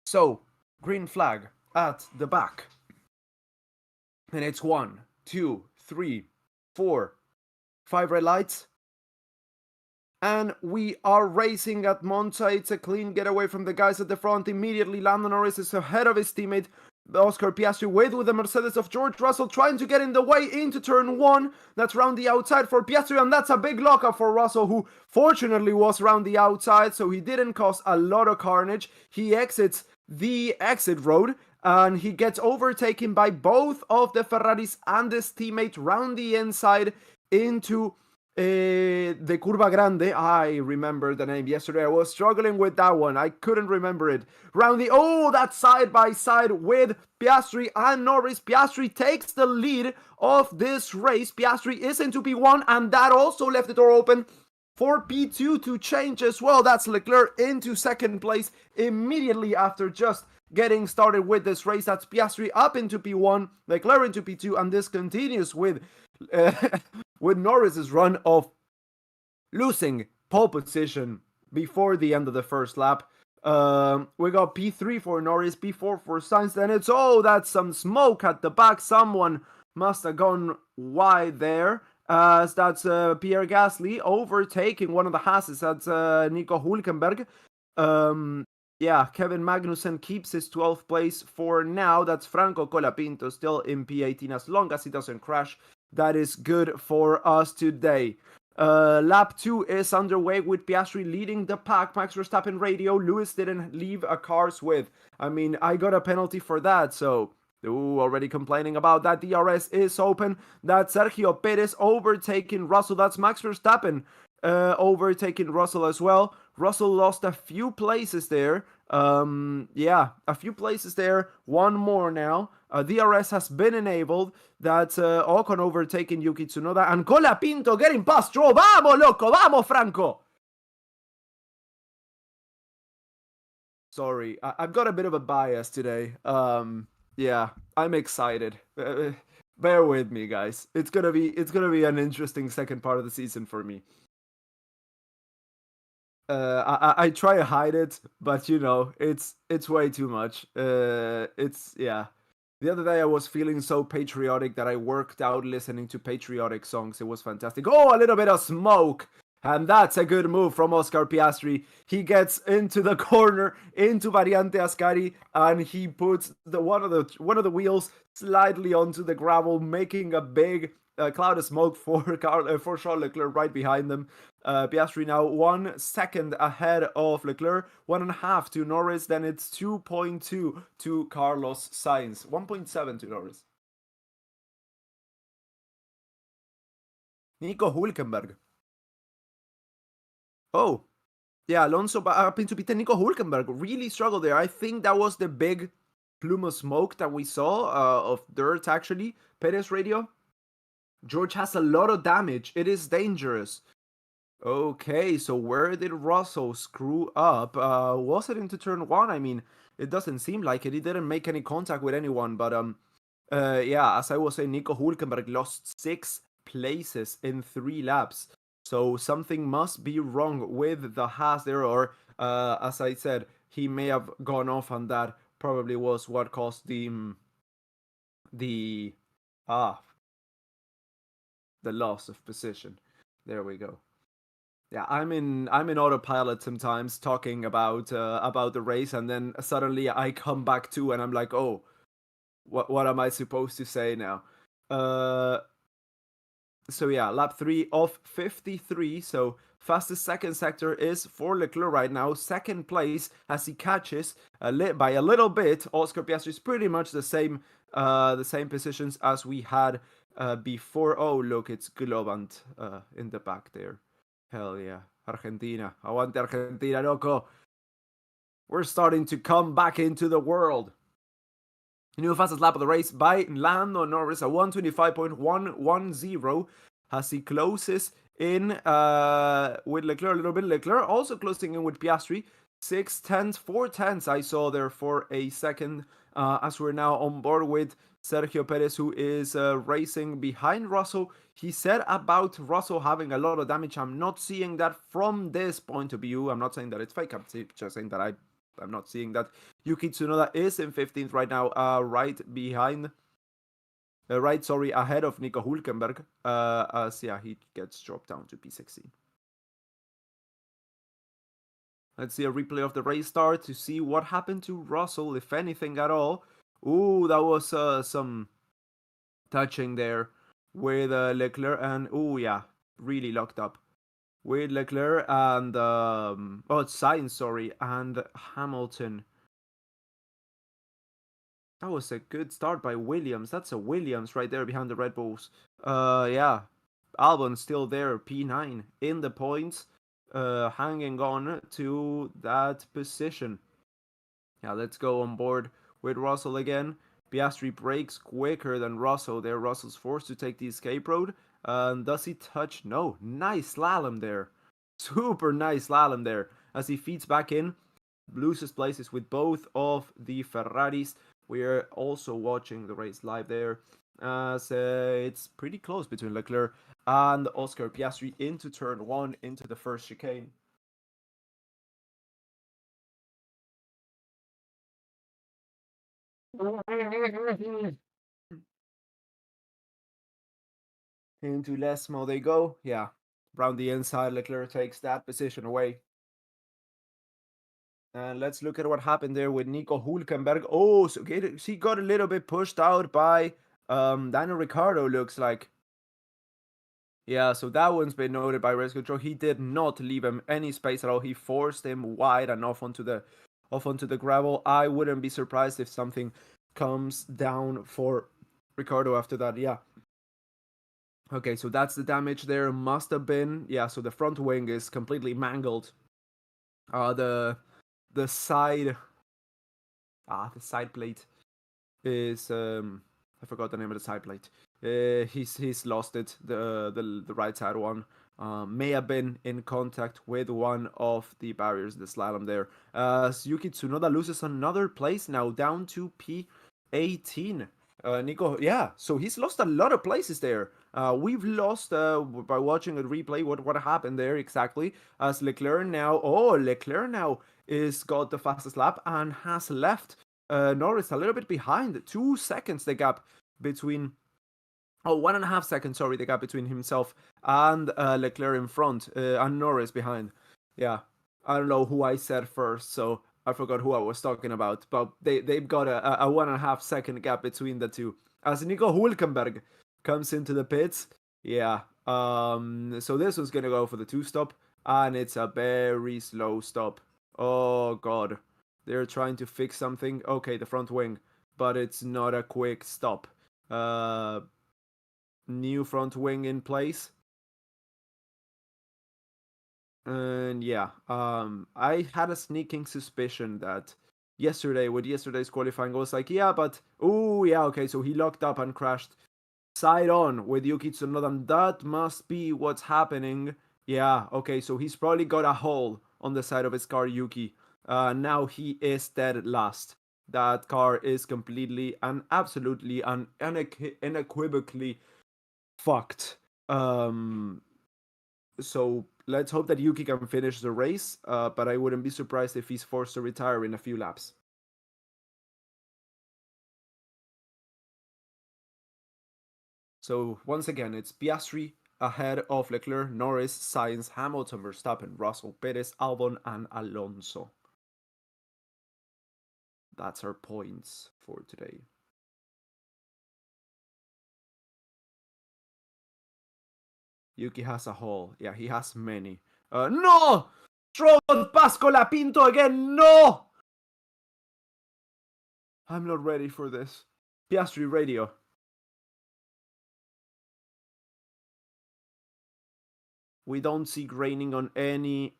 So, green flag at the back. And it's 1, 2, 3, 4, 5 red lights. And we are racing at Monza. It's a clean getaway from the guys at the front. Immediately, Lando Norris is ahead of his teammate Oscar Piastri with the Mercedes of George Russell trying to get in the way into turn 1. That's round the outside for Piastri, and that's a big lockup for Russell, who fortunately was round the outside, so he didn't cause a lot of carnage. He exits the exit road, and he gets overtaken by both of the Ferraris and his teammate round the inside into the Curva Grande. I remember the name yesterday. I was struggling with that one. I couldn't remember it. That's side by side with Piastri and Norris. Piastri takes the lead of this race. Piastri is into P1, and that also left the door open for P2 to change as well. That's Leclerc into second place immediately after just getting started with this race. That's Piastri up into P1, Leclerc into P2, and this continues with Norris's run of losing pole position before the end of the first lap. We got P3 for Norris, P4 for Sainz, then it's, that's some smoke at the back. Someone must have gone wide there, as that's Pierre Gasly overtaking one of the Hasses. That's Nico Hülkenberg. Kevin Magnussen keeps his 12th place for now. That's Franco Colapinto still in P18 as long as he doesn't crash. That is good for us today. Lap 2 is underway with Piastri leading the pack. Max Verstappen radio. Lewis didn't leave a car's width. I mean, I got a penalty for that, so... already complaining about that. DRS is open. That's Sergio Perez overtaking Russell. That's Max Verstappen overtaking Russell as well. Russell lost a few places there. A few places there. One more now. DRS has been enabled. That's Ocon overtaking Yuki Tsunoda. And Colapinto getting past Stroll. Vamos, loco! Vamos, Franco! Sorry, I've got a bit of a bias today. I'm excited. Bear with me, guys. It's gonna be an interesting second part of the season for me. I try to hide it, but it's way too much. The other day I was feeling so patriotic that I worked out listening to patriotic songs. It was fantastic. A little bit of smoke. And that's a good move from Oscar Piastri. He gets into the corner, into Variante Ascari, and he puts one of the wheels slightly onto the gravel, making a big cloud of smoke for Charles Leclerc right behind them. Piastri now 1 second ahead of Leclerc, 1.5 to Norris, then it's 2.2 to Carlos Sainz, 1.7 to Norris. Nico Hülkenberg. Alonso up into P10. Nico Hülkenberg really struggled there. I think that was the big plume of smoke that we saw of dirt, actually. Perez radio. George has a lot of damage. It is dangerous. Okay, so where did Russell screw up? Was it into turn 1? I mean, it doesn't seem like it. He didn't make any contact with anyone, but as I was saying, Nico Hülkenberg lost 6 places in 3 laps. So something must be wrong with the Haas there, or as I said, he may have gone off, and that probably was what caused the loss of position. There we go. Yeah, I'm in autopilot sometimes talking about the race, and then suddenly I come back to, and I'm like, what am I supposed to say now? So lap 3 of 53. So fastest second sector is for Leclerc right now. Second place as he catches by a little bit. Oscar Piastri is pretty much the same positions as we had before. Look, it's Globant in the back there. Hell yeah, Argentina. Aguante Argentina, loco. We're starting to come back into the world. New fastest lap of the race by Lando Norris, a 125.110, as he closes in with Leclerc a little bit. Leclerc also closing in with Piastri. 4 tenths I saw there for a second, as we're now on board with Sergio Perez, who is racing behind Russell. He said about Russell having a lot of damage. I'm not seeing that from this point of view. I'm not saying that it's fake. I'm just saying that I'm not seeing that. Yuki Tsunoda is in 15th right now, right behind. Ahead of Nico Hülkenberg. As yeah, he gets dropped down to P16. Let's see a replay of the race start to see what happened to Russell, if anything at all. Ooh, that was some touching there with Leclerc and yeah, really locked up with Leclerc and Sainz, sorry, and Hamilton. That was a good start by Williams. That's a Williams right there behind the Red Bulls. Yeah, Albon's still there, P9 in the points, hanging on to that position. Yeah, let's go on board with Russell again. Piastri brakes quicker than Russell there. Russell's forced to take the escape road. Does he touch? No. Nice slalom there. Super nice slalom there. As he feeds back in, loses places with both of the Ferraris. We're also watching the race live there, as it's pretty close between Leclerc and Oscar Piastri into turn 1, into the first chicane. Into Lesmo they go. Yeah, round the inside, Leclerc takes that position away. And let's look at what happened there with Nico Hülkenberg. Oh, so he got a little bit pushed out by Daniel Ricciardo, looks like. Yeah, so that one's been noted by race control. He did not leave him any space at all. He forced him wide and off onto the gravel. I wouldn't be surprised if something comes down for Ricciardo after that. Yeah. Okay, so that's the damage there. Must have been, yeah, so the front wing is completely mangled. The side plate is I forgot the name of the side plate. He's lost it. The right side one may have been in contact with one of the barriers, the slalom there. Yuki Tsunoda loses another place now, down to P18. Nico, yeah, so he's lost a lot of places there. We've lost by watching a replay what happened there exactly. As Leclerc now is got the fastest lap and has left Norris a little bit behind. 2 seconds the gap between. Oh, 1.5 seconds, sorry, the gap between himself and Leclerc in front, and Norris behind. Yeah, I don't know who I said first, so I forgot who I was talking about, but they've got a 1.5 second gap between the two. As Nico Hülkenberg comes into the pits, yeah, so this was gonna go for the 2-stop, and it's a very slow stop. Oh god, they're trying to fix something. Okay, the front wing, but it's not a quick stop. New front wing in place. And yeah, I had a sneaking suspicion that with yesterday's qualifying, I was like, yeah, but oh yeah, okay, so he locked up and crashed side on with Yuki Tsunoda, and that must be what's happening. Yeah, okay, so he's probably got a hole on the side of his car, Yuki. Now he is dead last. That car is completely and absolutely and unequivocally fucked. So let's hope that Yuki can finish the race, but I wouldn't be surprised if he's forced to retire in a few laps. So once again, it's Piastri ahead of Leclerc, Norris, Sainz, Hamilton, Verstappen, Russell, Perez, Albon, and Alonso. That's our points for today. Yuki has a hole. Yeah, he has many. No! Stroll pass Colapinto again! No! I'm not ready for this. Piastri radio. We don't see graining on any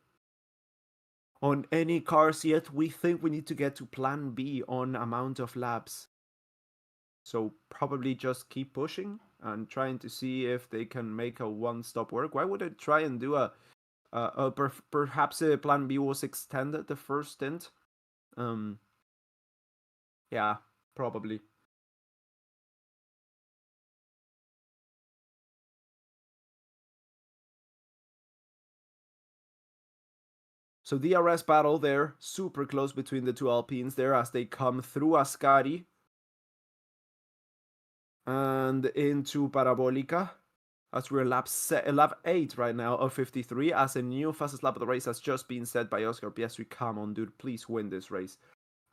cars yet. We think we need to get to plan B on amount of laps. So probably just keep pushing and trying to see if they can make a one-stop work. Why would I try and do perhaps a plan B was extended the first stint? Yeah, probably. So DRS battle there, super close between the two Alpines there as they come through Ascari and into Parabolica. As we're lap 8 right now of 53, as a new fastest lap of the race has just been set by Oscar Piastri. Come on, dude, please win this race.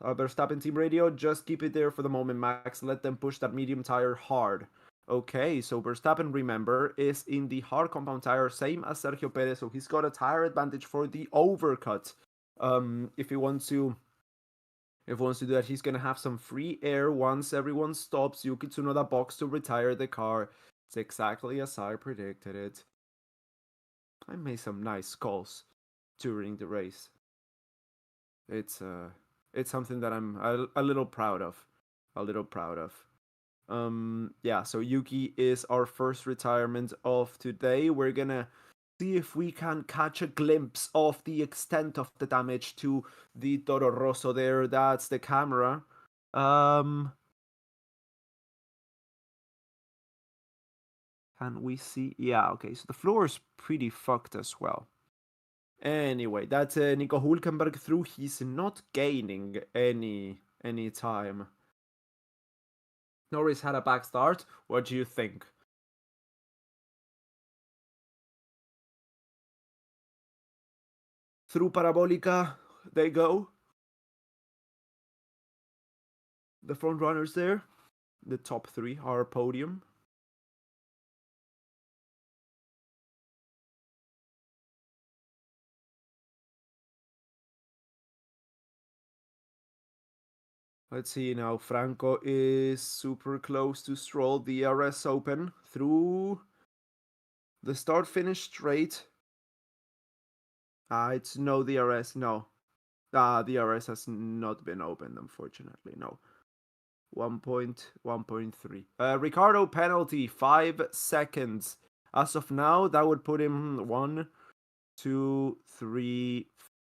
Verstappen team radio, just keep it there for the moment, Max. Let them push that medium tire hard. Okay, so Verstappen, remember, is in the hard compound tire, same as Sergio Perez, so he's got a tire advantage for the overcut. If he wants to do that, he's gonna have some free air once everyone stops. Yuki Tsunoda box to retire the car. It's exactly as I predicted it. I made some nice calls during the race. It's something that I'm a little proud of. Yeah, so Yuki is our first retirement of today. We're gonna see if we can catch a glimpse of the extent of the damage to the Toro Rosso there. That's the camera. Can we see? Yeah, okay, so the floor is pretty fucked as well. Anyway, that's Nico Hülkenberg through. He's not gaining any time. Norris had a back start. What do you think? Through Parabolica, they go. The front runners there. The top 3 are podium. Let's see now. Franco is super close to Stroll. DRS open through the start-finish straight. It's no DRS, no. DRS has not been opened, unfortunately, no. 1.3. Ricardo penalty, 5 seconds. As of now, that would put him 1, 2, 3,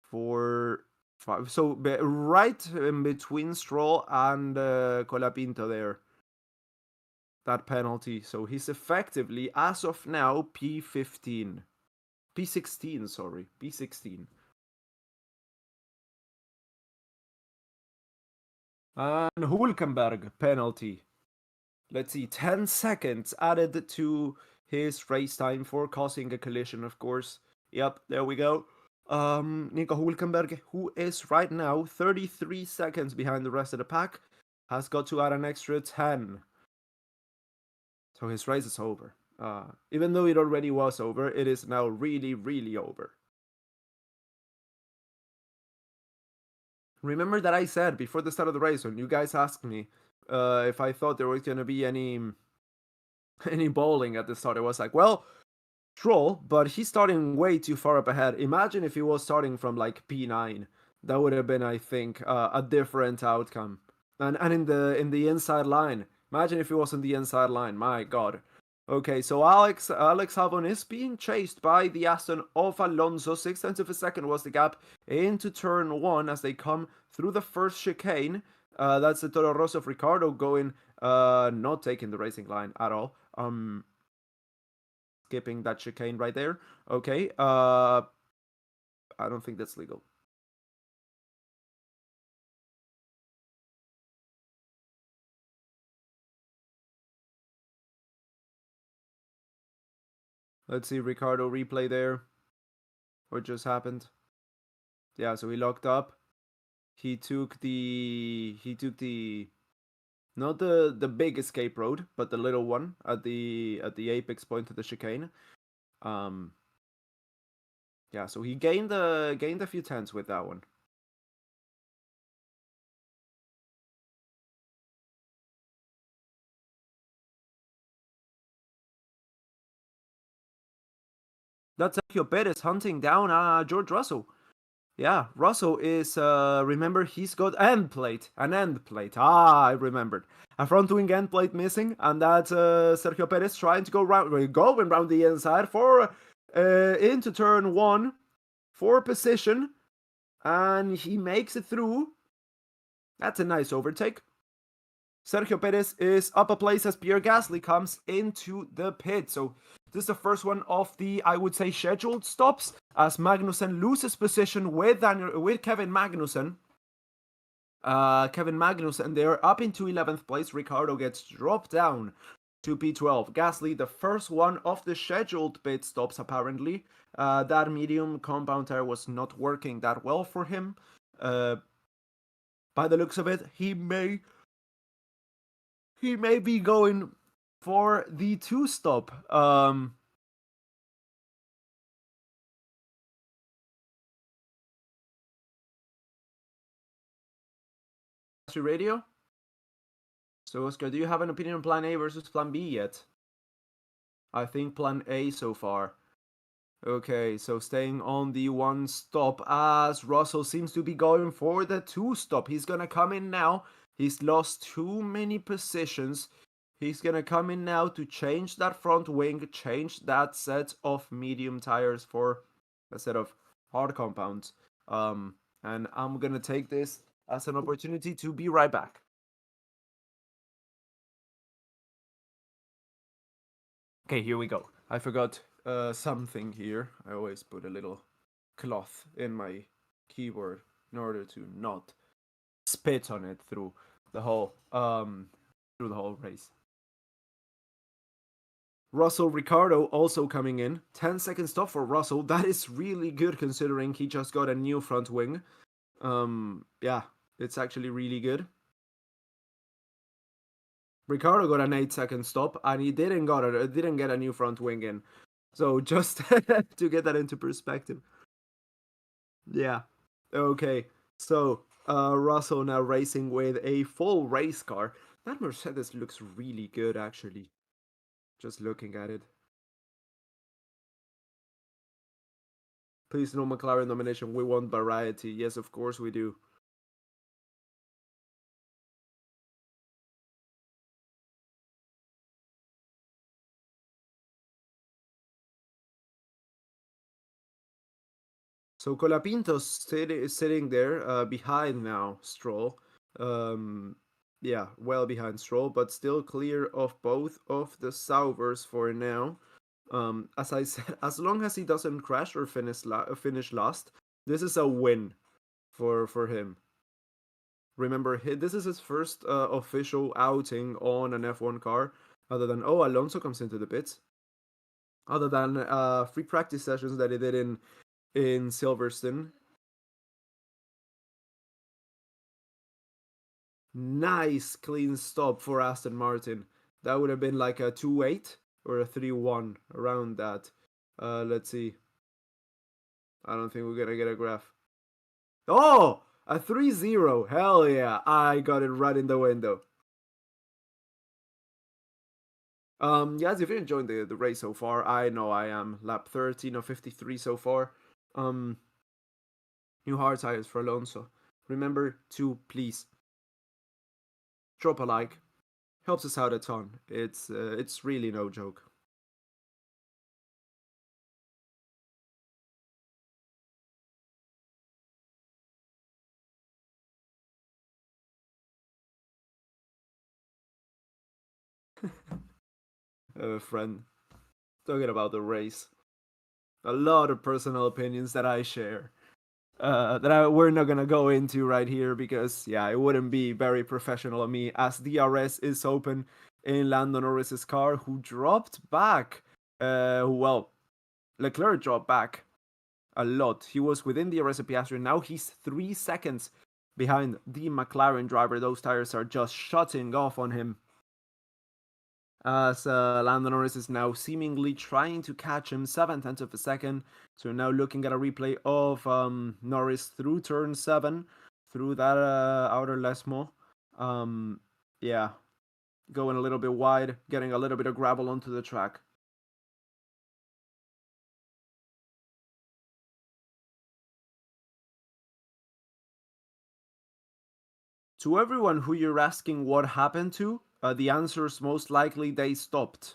4, 5. So right in between Stroll and Colapinto there. That penalty. So he's effectively, as of now, P16, sorry. P16. And Hülkenberg penalty. Let's see, 10 seconds added to his race time for causing a collision, of course. Yep, there we go. Nico Hülkenberg, who is right now 33 seconds behind the rest of the pack, has got to add an extra 10. So his race is over. Even though it already was over, it is now really, really over. Remember that I said before the start of the race, when you guys asked me if I thought there was going to be any bowling at the start, I was like, well, Stroll, but he's starting way too far up ahead. Imagine if he was starting from like P9. That would have been, I think, a different outcome. And in the inside line. Imagine if he was in the inside line. My God. Okay, so Alex Albon is being chased by the Aston of Alonso. 0.6 of a second was the gap into turn 1 as they come through the first chicane. That's the Toro Rosso of Ricardo going, not taking the racing line at all. Skipping that chicane right there. Okay, I don't think that's legal. Let's see Ricardo replay there. What just happened? Yeah, so he locked up. He took the not the big escape road, but the little one at the apex point of the chicane. Yeah, so he gained a few tenths with that one. That's Sergio Perez hunting down George Russell. Yeah, Russell is, remember, he's got an end plate. I remembered. A front wing end plate missing, and that's Sergio Perez trying to going round the inside for into turn 1 for position, and he makes it through. That's a nice overtake. Sergio Perez is up a place as Pierre Gasly comes into the pit. So This is the first one of the, I would say, scheduled stops, as Magnussen loses position with Kevin Magnussen. Kevin Magnussen, they're up into 11th place. Ricciardo gets dropped down to P12. Gasly, the first one of the scheduled pit stops, apparently. That medium compound tire was not working that well for him. By the looks of it, he may be going for the 2-stop. Radio. So, Oscar, do you have an opinion on Plan A versus Plan B yet? I think Plan A so far. Okay, so staying on the 1-stop, as Russell seems to be going for the 2-stop. He's gonna come in now. He's lost too many positions. He's gonna come in now to change that front wing, change that set of medium tires for a set of hard compounds. And I'm gonna take this as an opportunity to be right back. Okay, here we go. I forgot something here. I always put a little cloth in my keyboard in order to not spit on it through the whole race. Russell Ricciardo also coming in. 10-second stop for Russell. That is really good considering he just got a new front wing. Yeah, it's actually really good. Ricciardo got an 8-second stop, and he didn't get a new front wing in. So just to get that into perspective. Yeah. Okay. So Russell now racing with a full race car. That Mercedes looks really good, actually. Just looking at it. Please no McLaren nomination. We want variety. Yes, of course we do. So Colapinto's sitting there behind now Stroll. Yeah, well behind Stroll, but still clear of both of the Sauvers for now. As I said, as long as he doesn't crash or finish last, this is a win for him. Remember, this is his first official outing on an F1 car, other than Alonso comes into the pits. Other than free practice sessions that he did in Silverstone. Nice clean stop for Aston Martin. That would have been like a 2-8 or a 3-1 around that. Let's see. I don't think we're gonna get a graph. Oh, a 3-0. Hell yeah, I got it right in the window. Yes, if you're enjoying the race so far, I know I am. Lap 13 of 53 so far. New hard tires for Alonso. Remember to please drop a like. Helps us out a ton. It's really no joke. Friend, talking about the race. A lot of personal opinions that I share. We're not gonna go into right here because yeah, it wouldn't be very professional of me, as DRS is open in Lando Norris's car, who dropped back. Well, Leclerc dropped back a lot. He was within DRS of Piastri. Now he's 3 seconds behind the McLaren driver. Those tires are just shutting off on him, as Lando Norris is now seemingly trying to catch him 7/10 of a second. So now looking at a replay of Norris through turn 7, through that outer Lesmo. Yeah, going a little bit wide, getting a little bit of gravel onto the track. To everyone who you're asking what happened to, the answer is most likely they stopped.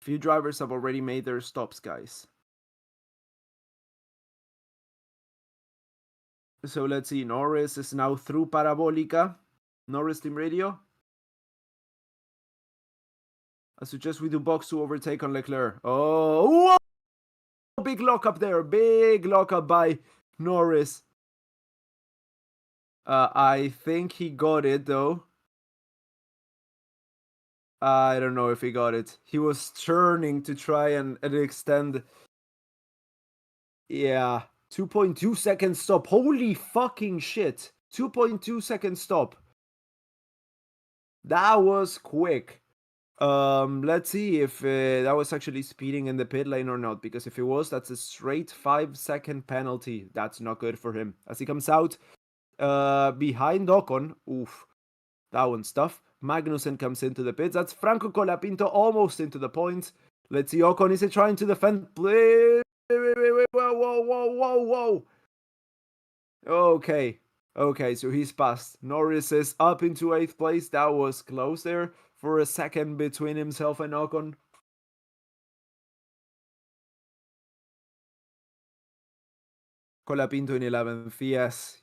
Few drivers have already made their stops, guys. So let's see. Norris is now through Parabolica. Norris Team Radio. I suggest we do box to overtake on Leclerc. Oh, whoa! Big lockup there. Big lockup by Norris. I think he got it though. I don't know if he got it. He was turning to try and extend. Yeah. 2.2 second stop. Holy fucking shit. 2.2 second stop. That was quick. Let's see if that was actually speeding in the pit lane or not, because if it was, that's a straight 5-second penalty. That's not good for him. As he comes out behind Ocon. Oof. That one's tough. Magnussen comes into the pits. That's Franco Colapinto almost into the point. Let's see, Ocon, is he trying to defend? Wait, whoa. Okay, so he's passed. Norris is up into 8th place. That was close there for a second between himself and Ocon. Colapinto in 11th.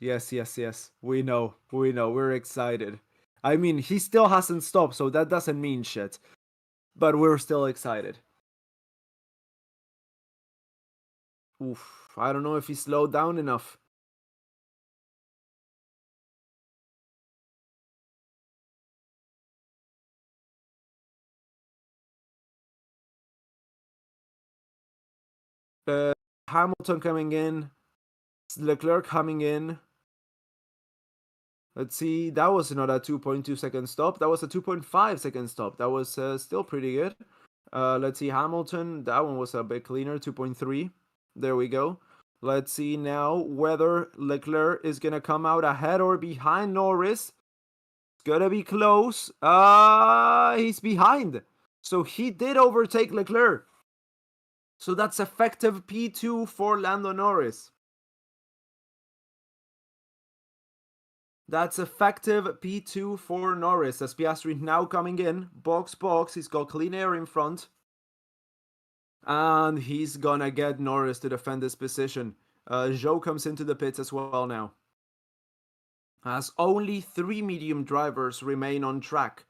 Yes. We know. We're excited. I mean, he still hasn't stopped, so that doesn't mean shit. But we're still excited. Oof, I don't know if he slowed down enough. Hamilton coming in. Leclerc coming in. Let's see, that was not a 2.2 second stop. That was a 2.5 second stop. That was still pretty good. Let's see, Hamilton. That one was a bit cleaner, 2.3. There we go. Let's see now whether Leclerc is going to come out ahead or behind Norris. It's going to be close. He's behind. So he did overtake Leclerc. So that's effective P2 for Lando Norris. That's effective P2 for Norris, as Piastri now coming in. Box. He's got clean air in front. And he's gonna get Norris to defend this position. Zhou comes into the pits as well now. As only 3 medium drivers remain on track.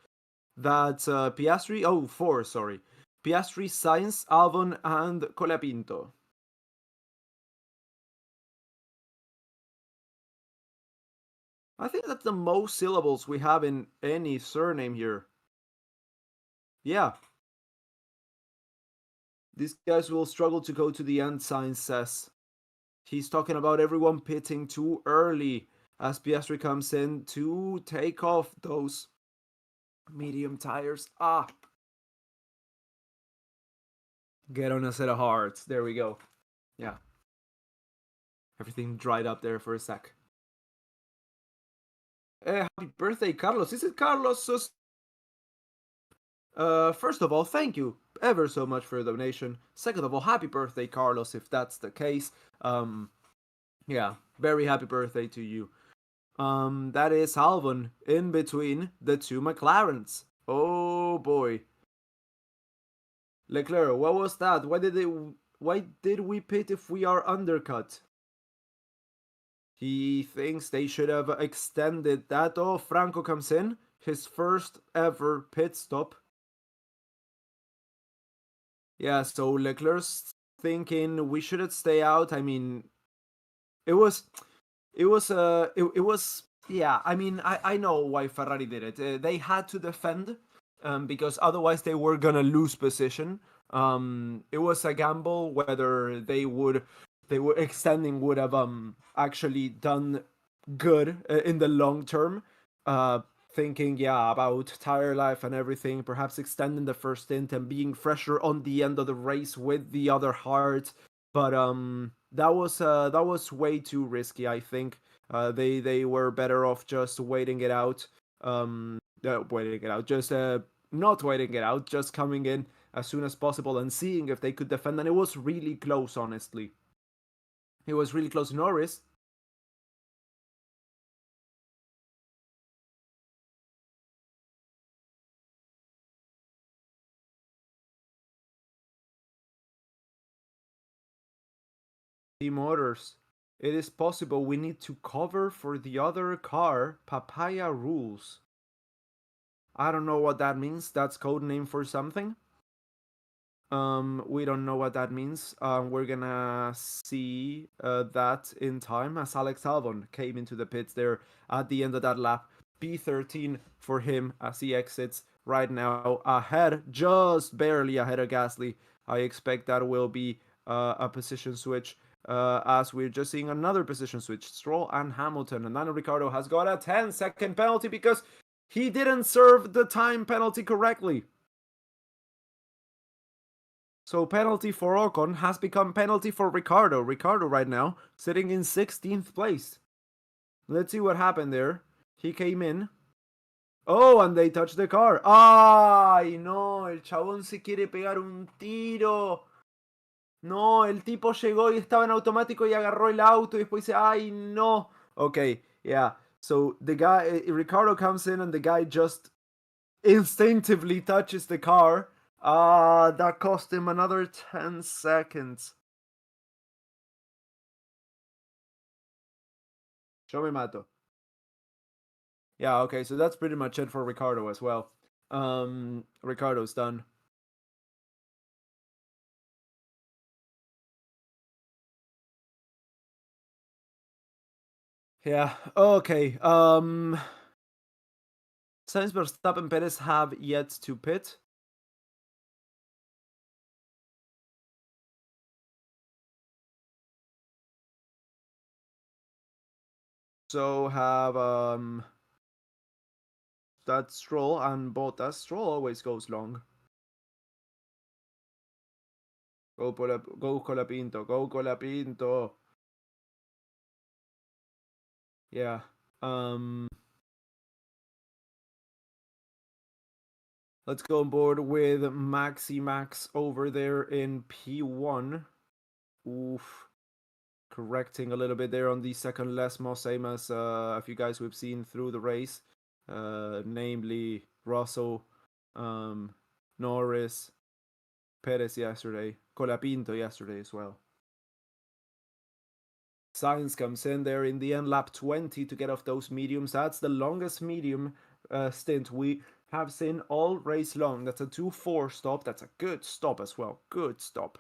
That's Piastri, 4, sorry. Piastri, Sainz, Albon, and Colapinto. I think that's the most syllables we have in any surname here. Yeah. These guys will struggle to go to the end, Sainz says. He's talking about everyone pitting too early as Piastri comes in to take off those medium tires. Get on a set of hearts. There we go. Yeah. Everything dried up there for a sec. Happy birthday, Carlos. Is it Carlos? First of all, thank you ever so much for the donation. Second of all, happy birthday, Carlos, if that's the case. Yeah, very happy birthday to you. That is Albon in between the 2 McLarens. Oh boy. Leclerc, what was that? Why did we pit if we are undercut? He thinks they should have extended that. Oh, Franco comes in. His first ever pit stop. Yeah, so Leclerc's thinking we shouldn't stay out. I mean, it was, yeah, I mean, I know why Ferrari did it. They had to defend, because otherwise they were gonna lose position. It was a gamble whether they were extending would have actually done good in the long term. Thinking, yeah, about tire life and everything, perhaps extending the first stint and being fresher on the end of the race with the other hard. But that was way too risky. I think they were better off just waiting it out. Waiting it out, just not waiting it out, just coming in as soon as possible and seeing if they could defend. And it was really close, honestly. It was really close. Norris. Team orders. It is possible we need to cover for the other car. Papaya rules. I don't know what that means. That's code name for something. We don't know what that means. We're gonna see that in time as Alex Albon came into the pits there at the end of that lap. P13 for him as he exits right now ahead, just barely ahead of Gasly. I expect that will be a position switch as we're just seeing another position switch. Stroll and Hamilton, and Daniel Ricciardo has got a 10-second penalty because he didn't serve the time penalty correctly. So penalty for Ocon has become penalty for Ricciardo. Ricciardo right now sitting in 16th place. Let's see what happened there. He came in. Oh, and they touched the car. ¡Ay, no! El chabón se quiere pegar un tiro. No, el tipo llegó y estaba en automático y agarró el auto y después dice, ¡ay, no! Okay, yeah. So the guy, Ricciardo comes in and the guy just instinctively touches the car. That cost him another 10 seconds. Show me Mato. Yeah, okay, so that's pretty much it for Ricciardo as well. Ricciardo's done. Yeah, okay. Sainz, Verstappen, Perez have yet to pit. So have that Stroll and Bottas. Stroll always goes long. Go Colapinto, go Colapinto. Yeah. Let's go on board with Maxi Max over there in P1. Oof. Correcting a little bit there on the second Lesmo, same as a few guys we've seen through the race, namely Russell, Norris, Perez yesterday, Colapinto yesterday as well. Sainz comes in there in the end, lap 20 to get off those mediums. That's the longest medium stint we have seen all race long. That's a 2-4 stop. That's a good stop as well. Good stop.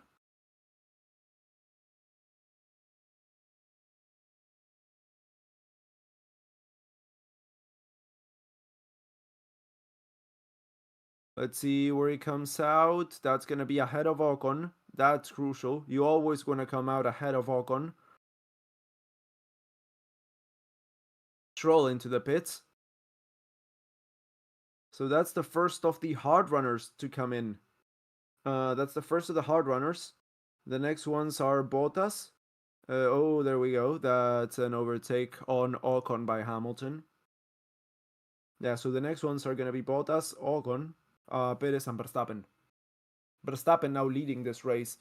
Let's see where he comes out. That's going to be ahead of Ocon. That's crucial. You always going to come out ahead of Ocon. Stroll into the pits. So that's the first of the hard runners to come in. That's the first of the hard runners. The next ones are Bottas. Oh, there we go. That's an overtake on Ocon by Hamilton. Yeah, so the next ones are going to be Bottas, Ocon, Perez, and Verstappen. Verstappen now leading this race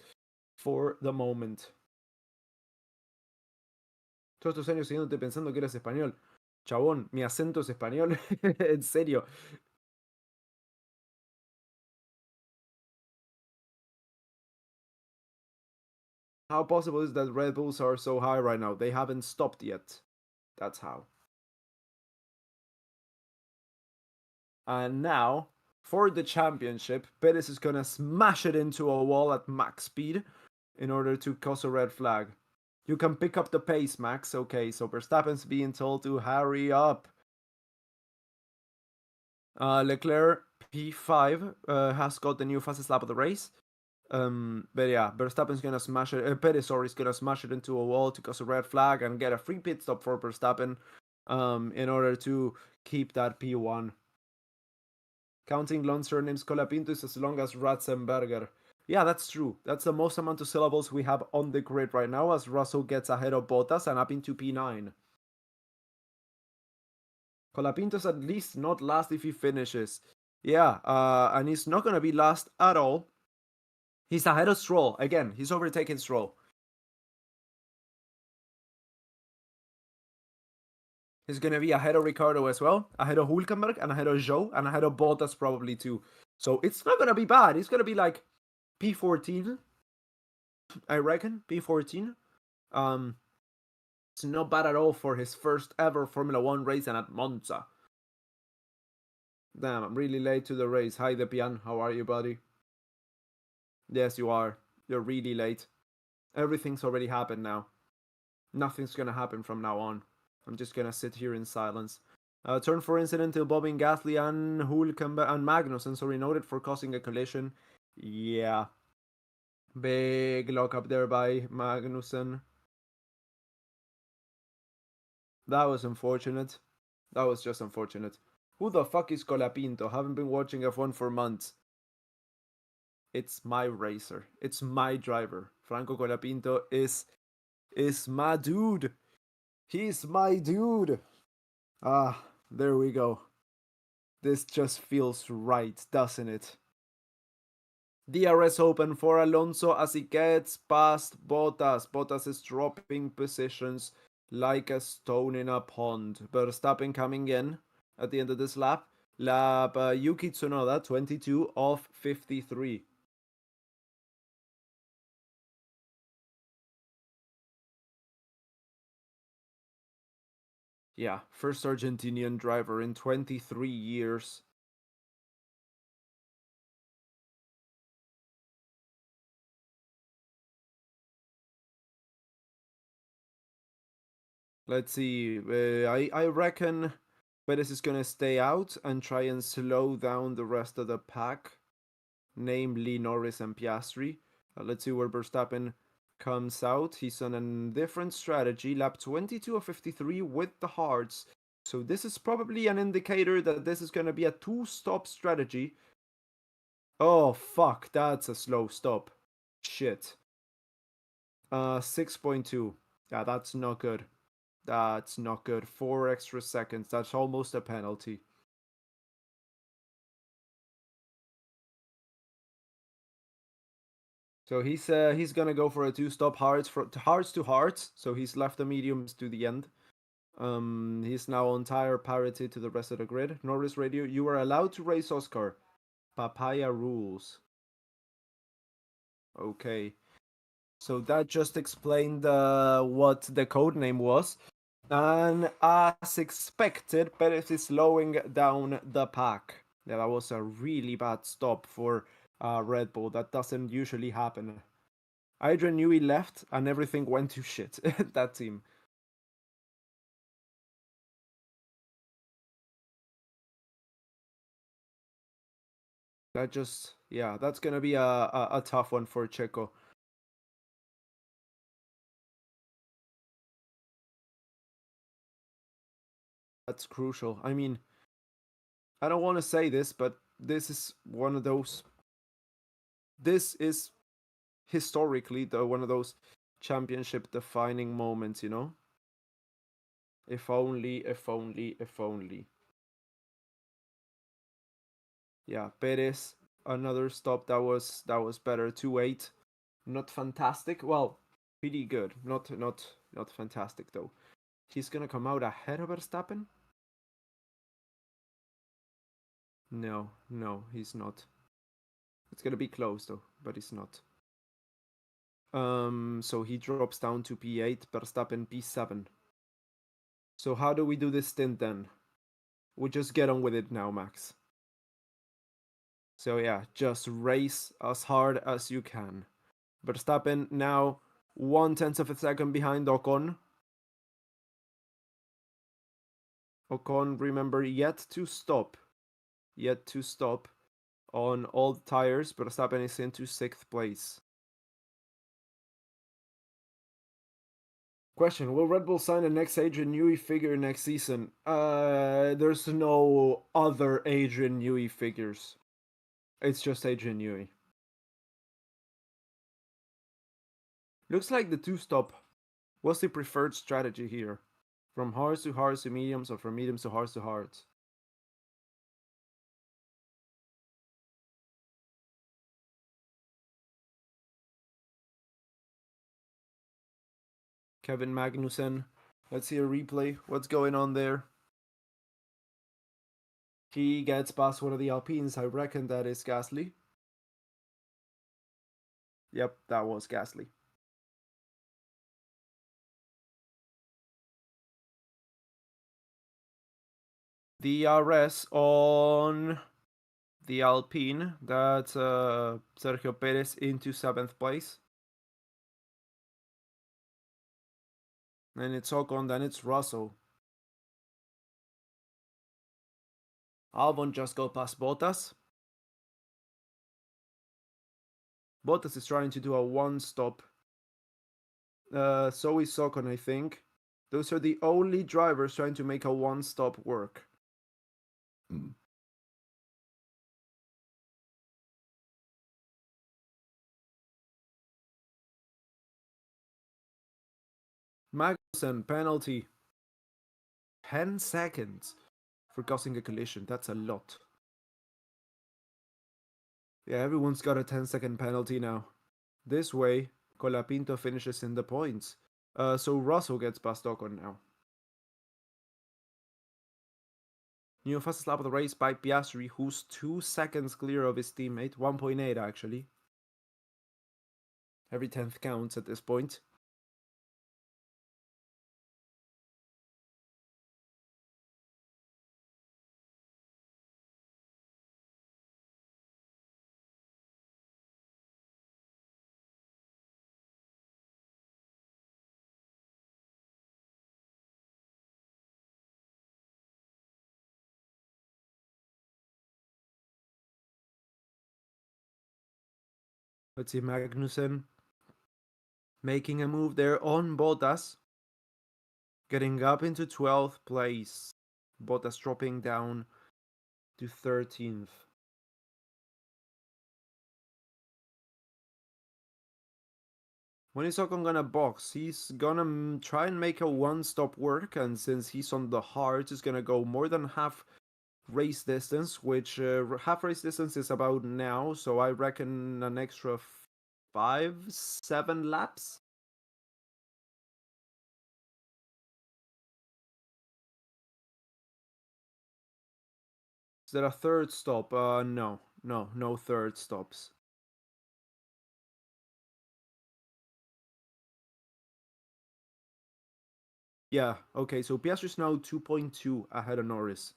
for the moment. Todos estos años siguiéndote pensando que eras español. Chabón, mi acento es español. En serio. How possible is that Red Bulls are so high right now? They haven't stopped yet. That's how. And now, for the championship, Perez is gonna smash it into a wall at max speed in order to cause a red flag. You can pick up the pace, Max. Okay, so Verstappen's being told to hurry up. Leclerc, P5, has got the new fastest lap of the race. But yeah, Verstappen's gonna smash it. Perez, sorry, is gonna smash it into a wall to cause a red flag and get a free pit stop for Verstappen in order to keep that P1. Counting long surnames, Colapinto is as long as Ratzenberger. Yeah, that's true. That's the most amount of syllables we have on the grid right now as Russell gets ahead of Bottas and up into P9. Colapinto's at least not last if he finishes. Yeah, and he's not going to be last at all. He's ahead of Stroll. Again, he's overtaken Stroll. He's going to be ahead of Ricciardo as well, ahead of Hülkenberg, and ahead of Zhou, and ahead of Bottas probably too. So it's not going to be bad. It's going to be like P14, I reckon. P14. It's not bad at all for his first ever Formula 1 race and at Monza. Damn, I'm really late to the race. Hi, Depian. How are you, buddy? Yes, you are. You're really late. Everything's already happened now. Nothing's gonna happen from now on. I'm just gonna sit here in silence. Turn 4 incident till Bobby and Gasly and Hülkenberg and Magnussen, noted for causing a collision. Yeah. Big lockup there by Magnussen. That was unfortunate. That was just unfortunate. Who the fuck is Colapinto? Haven't been watching F1 for months. It's my racer. It's my driver. Franco Colapinto is my dude. He's my dude. Ah, there we go. This just feels right, doesn't it? DRS open for Alonso as he gets past Bottas. Bottas is dropping positions like a stone in a pond. Verstappen coming in at the end of this lap. Yuki Tsunoda, 22 of 53. Yeah, first Argentinian driver in 23 years. Let's see. I reckon Perez is gonna stay out and try and slow down the rest of the pack, namely Norris and Piastri. Let's see where Verstappen comes out. He's on a different strategy. Lap 22 of 53 with the hards. So this is probably an indicator that this is gonna be a two-stop strategy. Oh fuck, that's a slow stop. Shit. 6.2. Yeah, that's not good. That's not good. 4 extra seconds. That's almost a penalty. So he's gonna go for a two-stop hards to hards. So he's left the mediums to the end. He's now on tire parity to the rest of the grid. Norris radio, you are allowed to race Oscar. Papaya rules. Okay. So that just explained what the code name was. And as expected, Perez is slowing down the pack. Yeah, that was a really bad stop for Red Bull. That doesn't usually happen. Adrian Newey left and everything went to shit. That team. That just, yeah, that's gonna be a tough one for Checo. That's crucial. I mean, I don't want to say this, but this is one of those. This is historically one of those championship defining moments, you know? If only, if only, if only. Yeah, Perez, another stop that was better. 2-8. Not fantastic. Well, pretty good. Not fantastic though. He's gonna come out ahead of Verstappen? No, he's not. It's gonna be close though, but he's not. So he drops down to P8, Verstappen P7. So how do we do this stint then? We just get on with it now, Max. So yeah, just race as hard as you can. Verstappen now 1/10 of a second behind Ocon. Ocon, remember, yet to stop. Yet to stop on all tires. Verstappen is into 6th place. Question: will Red Bull sign the next Adrian Newey figure next season? There's no other Adrian Newey figures. It's just Adrian Newey. Looks like the two-stop was the preferred strategy here. From hards to mediums, or from mediums to hards. Kevin Magnussen. Let's see a replay. What's going on there? He gets past one of the Alpines. I reckon that is Gasly. Yep, that was Gasly. DRS on the Alpine. That's Sergio Perez into 7th place. Then it's Ocon, then it's Russell. Albon just go past Bottas. Bottas is trying to do a one-stop. So is Ocon, I think. Those are the only drivers trying to make a one-stop work. Magnussen, penalty. 10 seconds for causing a collision. That's a lot. Yeah, everyone's got a 10-second penalty now. This way, Colapinto finishes in the points. So Russell gets past Ocon now. New fastest lap of the race by Piastri, who's 2 seconds clear of his teammate. 1.8 actually. Every 10th counts at this point. Let's see, Magnussen making a move there on Bottas. Getting up into 12th place. Bottas dropping down to 13th. When is Ocon gonna box? He's gonna try and make a one-stop work, and since he's on the hard, he's gonna go more than half race distance, which half race distance is about now, so I reckon an extra 5-7 laps. Is there a third stop? No third stops. Yeah, okay, so Piastri's now 2.2 ahead of Norris.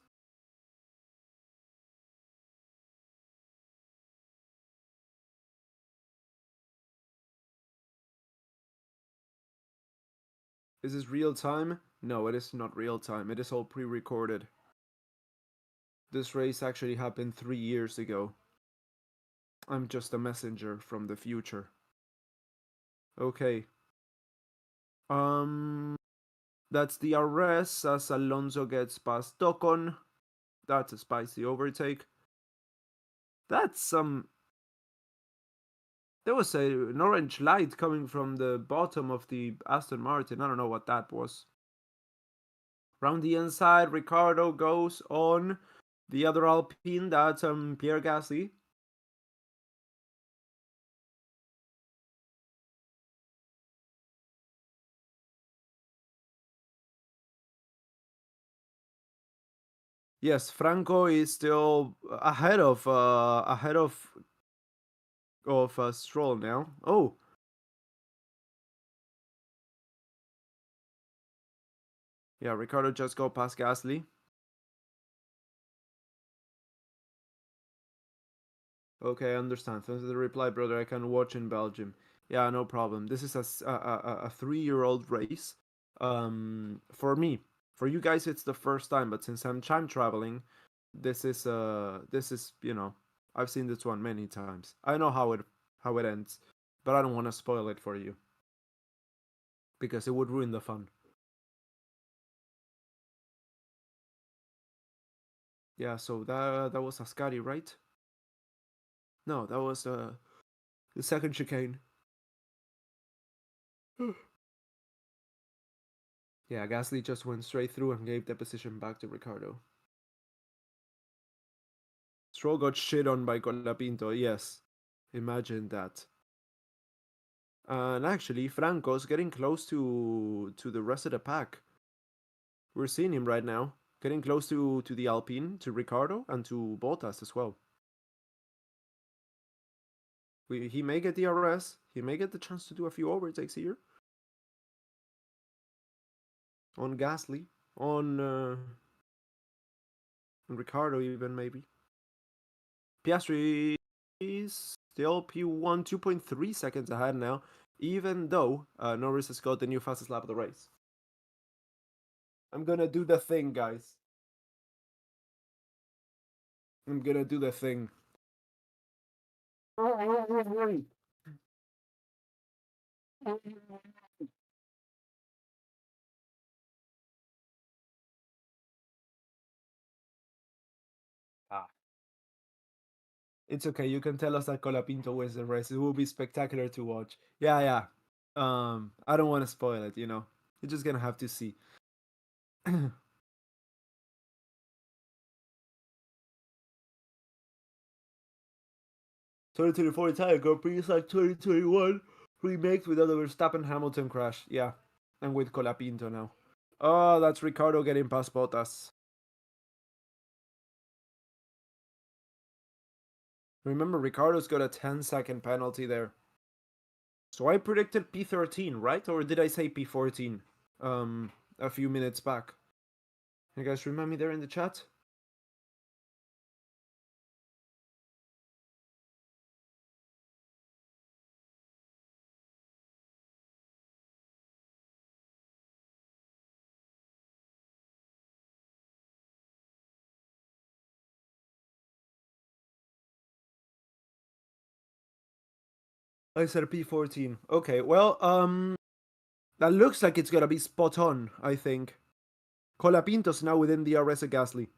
Is this real time? No, it is not real time. It is all pre-recorded. This race actually happened 3 years ago. I'm just a messenger from the future. Okay. That's the DRS as Alonso gets past Ocon. That's a spicy overtake. That's there was an orange light coming from the bottom of the Aston Martin. I don't know what that was. Round the inside, Ricciardo goes on the other Alpine. That's Pierre Gasly. Yes, Franco is still ahead of Stroll now. Oh. Yeah, Ricciardo just got past Gasly. Okay, I understand. Thanks for the reply, brother. I can watch in Belgium. Yeah, no problem. This is a 3-year-old race. For me, for you guys, it's the first time. But since I'm time traveling, this is I've seen this one many times. I know how it ends, but I don't want to spoil it for you because it would ruin the fun. Yeah, so that was Ascari, right? No, that was the second chicane. Yeah, Gasly just went straight through and gave the position back to Ricciardo. Stroll got shit on by Colapinto, yes. Imagine that. And actually, Franco's getting close to the rest of the pack. We're seeing him right now. Getting close to the Alpine, to Ricciardo, and to Bottas as well. He may get the DRS. He may get the chance to do a few overtakes here. On Gasly. On And Ricardo even, maybe. Piastri is still P1, 2.3 seconds ahead now, even though Norris has got the new fastest lap of the race. I'm gonna do the thing, guys. I'm gonna do the thing. Ah. It's okay. You can tell us that Colapinto wins the race. It will be spectacular to watch. Yeah, yeah. I don't want to spoil it. You're just gonna have to see. 2024 Italian Grand Prix is like 2021 remake with other Verstappen Hamilton crash. Yeah, and with Colapinto now. Oh, that's Ricardo getting past Bottas. Remember, Ricardo's got a 10-second penalty there. So I predicted P13, right? Or did I say P14? A few minutes back. You guys remember me there in the chat? I said P14. Okay, well, that looks like it's gonna be spot on, I think. Colapinto's now within the RS of Gasly.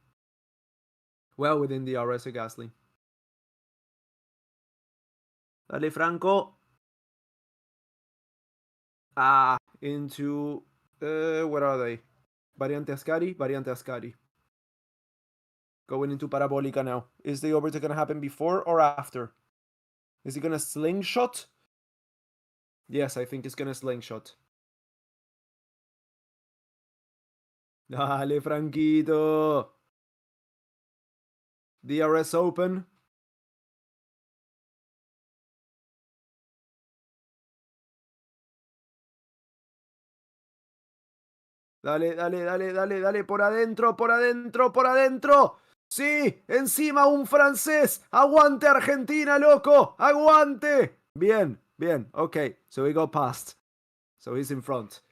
Well within the RS of Gasly. Dale, Franco. Ah, into... where are they? Variante Ascari, Variante Ascari. Going into Parabolica now. Is the overtake gonna happen before or after? Is he gonna slingshot? Yes, I think he's gonna slingshot. Dale, Franquito. DRS open. Dale, dale, dale, dale, dale, por adentro, por adentro, por adentro. Sí, encima un francés. Aguante Argentina, loco. Aguante. Bien, bien. Okay, so we go past. So he's in front.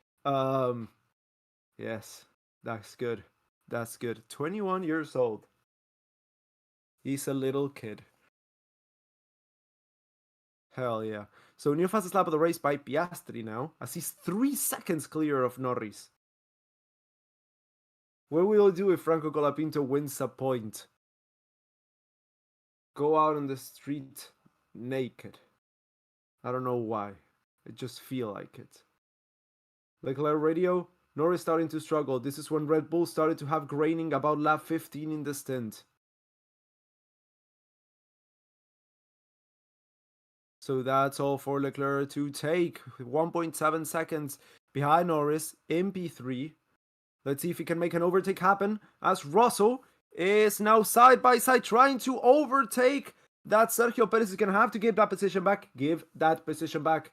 Yes, that's good. That's good. 21 years old. He's a little kid. Hell yeah. So new fastest lap of the race by Piastri now, as he's 3 seconds clear of Norris. What will we do if Franco Colapinto wins a point? Go out on the street naked. I don't know why. I just feel like it. Leclerc radio, Norris starting to struggle. This is when Red Bull started to have graining about lap 15 in the stint. So that's all for Leclerc to take. 1.7 seconds behind Norris in P3. Let's see if he can make an overtake happen as Russell is now side by side trying to overtake. That Sergio Perez is going to have to give that position back. Give that position back.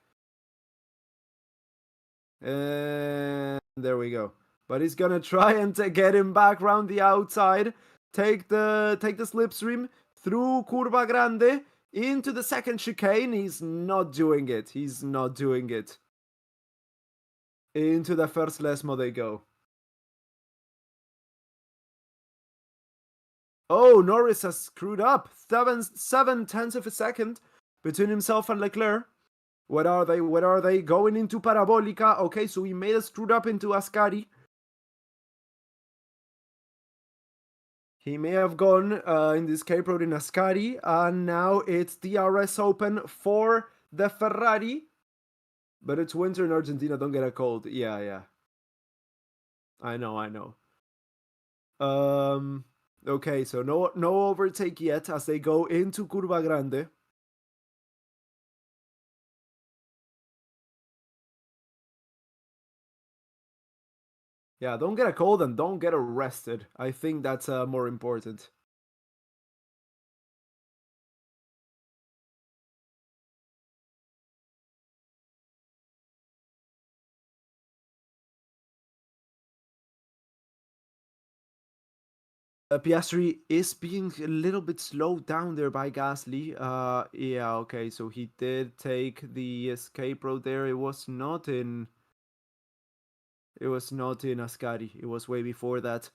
And there we go. But he's going to try and get him back round the outside. Take the slipstream through Curva Grande into the second chicane. He's not doing it. He's not doing it. Into the first Lesmo they go. Oh, Norris has screwed up. 7/10 of a second between himself and Leclerc. What are they? What are they? Going into Parabolica. Okay, so he made a screwed up into Ascari. He may have gone in this Cape Road in Ascari. And now it's DRS open for the Ferrari. But it's winter in Argentina. Don't get a cold. Yeah, yeah. I know, I know. Okay, so no overtake yet as they go into Curva Grande. Yeah, don't get a cold and don't get arrested. I think that's more important. Piastri is being a little bit slowed down there by Gasly. Yeah, okay, so he did take the escape road there. It was not in Ascari. It was way before that.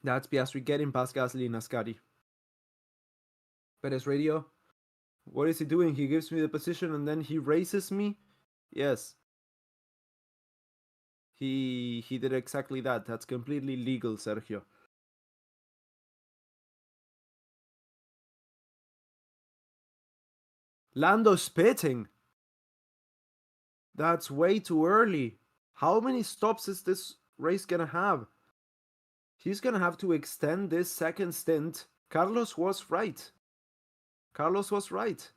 That's Piastri getting past Gasly in Ascari. Perez radio. What is he doing? He gives me the position and then he races me? Yes. He did exactly that. That's completely legal, Sergio. Lando spitting. That's way too early. How many stops is this race gonna have? He's gonna have to extend this second stint. Carlos was right. Carlos was right.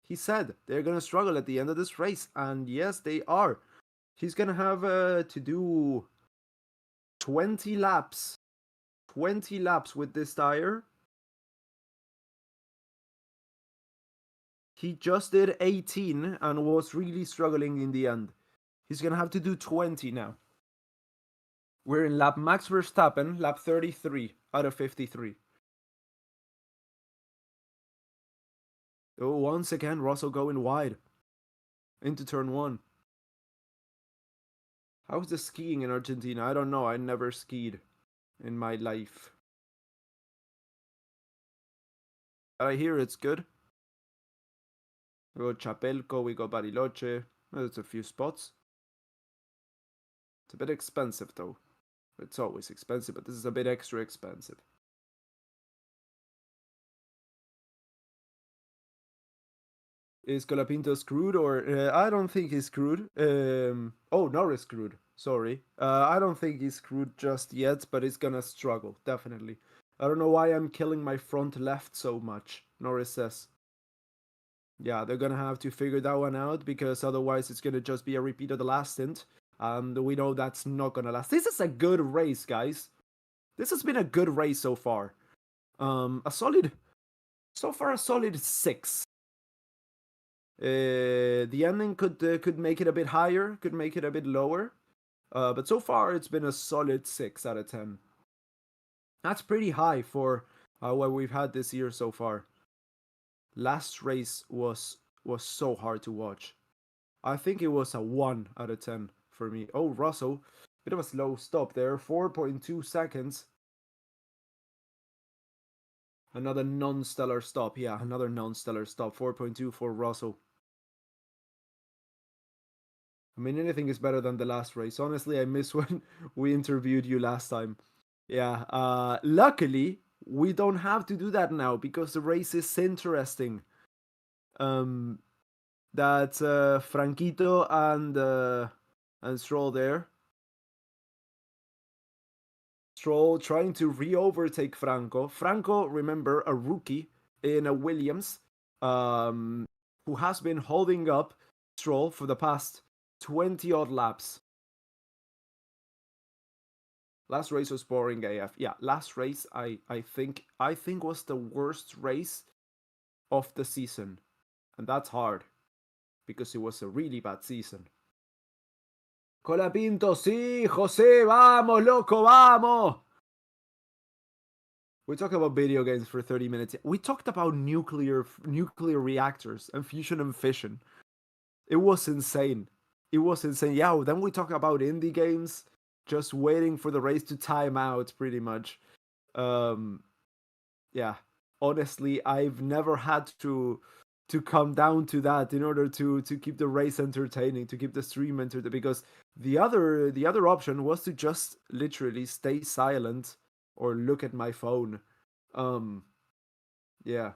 He said they're gonna struggle at the end of this race, and yes, they are. He's gonna have to do 20 laps. 20 laps with this tire. He just did 18 and was really struggling in the end. He's gonna have to do 20 now. We're in lap Max Verstappen, lap 33 out of 53. Oh, once again, Russell going wide into turn 1. How's the skiing in Argentina? I don't know. I never skied in my life. But I hear it's good. We got Chapelco, we got Bariloche. There's a few spots. It's a bit expensive though. It's always expensive, but this is a bit extra expensive. Is Colapinto screwed or I don't think he's screwed. Oh, Norris screwed. Sorry. I don't think he's screwed just yet, but he's gonna struggle, definitely. I don't know why I'm killing my front left so much, Norris says. Yeah, they're gonna have to figure that one out because otherwise it's gonna just be a repeat of the last stint. And we know that's not gonna last. This is a good race, guys. This has been a good race so far. A solid 6. The ending could make it a bit higher, could make it a bit lower. But so far it's been a solid 6 out of 10. That's pretty high for what we've had this year so far. Last race was so hard to watch. I think it was a 1 out of 10 for me. Oh, Russell, bit of a slow stop there. 4.2 seconds. Another non-stellar stop. Yeah, another non-stellar stop. 4.2 for Russell. I mean, anything is better than the last race. Honestly, I miss when we interviewed you last time. Yeah, luckily, we don't have to do that now because the race is interesting. That's Franquito and Stroll there. Stroll trying to re-overtake Franco. Franco, remember, a rookie in a Williams, who has been holding up Stroll for the past 20 odd laps. Last race was boring AF. Yeah, last race I think was the worst race of the season. And that's hard because it was a really bad season. Colapinto, sí, José, vamos, loco, vamos. We talked about video games for 30 minutes. We talked about nuclear reactors and fusion and fission. It was insane. It was insane. Yeah, then we talk about indie games, just waiting for the race to time out, pretty much. Yeah, honestly, I've never had to come down to that in order to keep the race entertaining, to keep the stream entertaining, because the other option was to just literally stay silent or look at my phone. Yeah.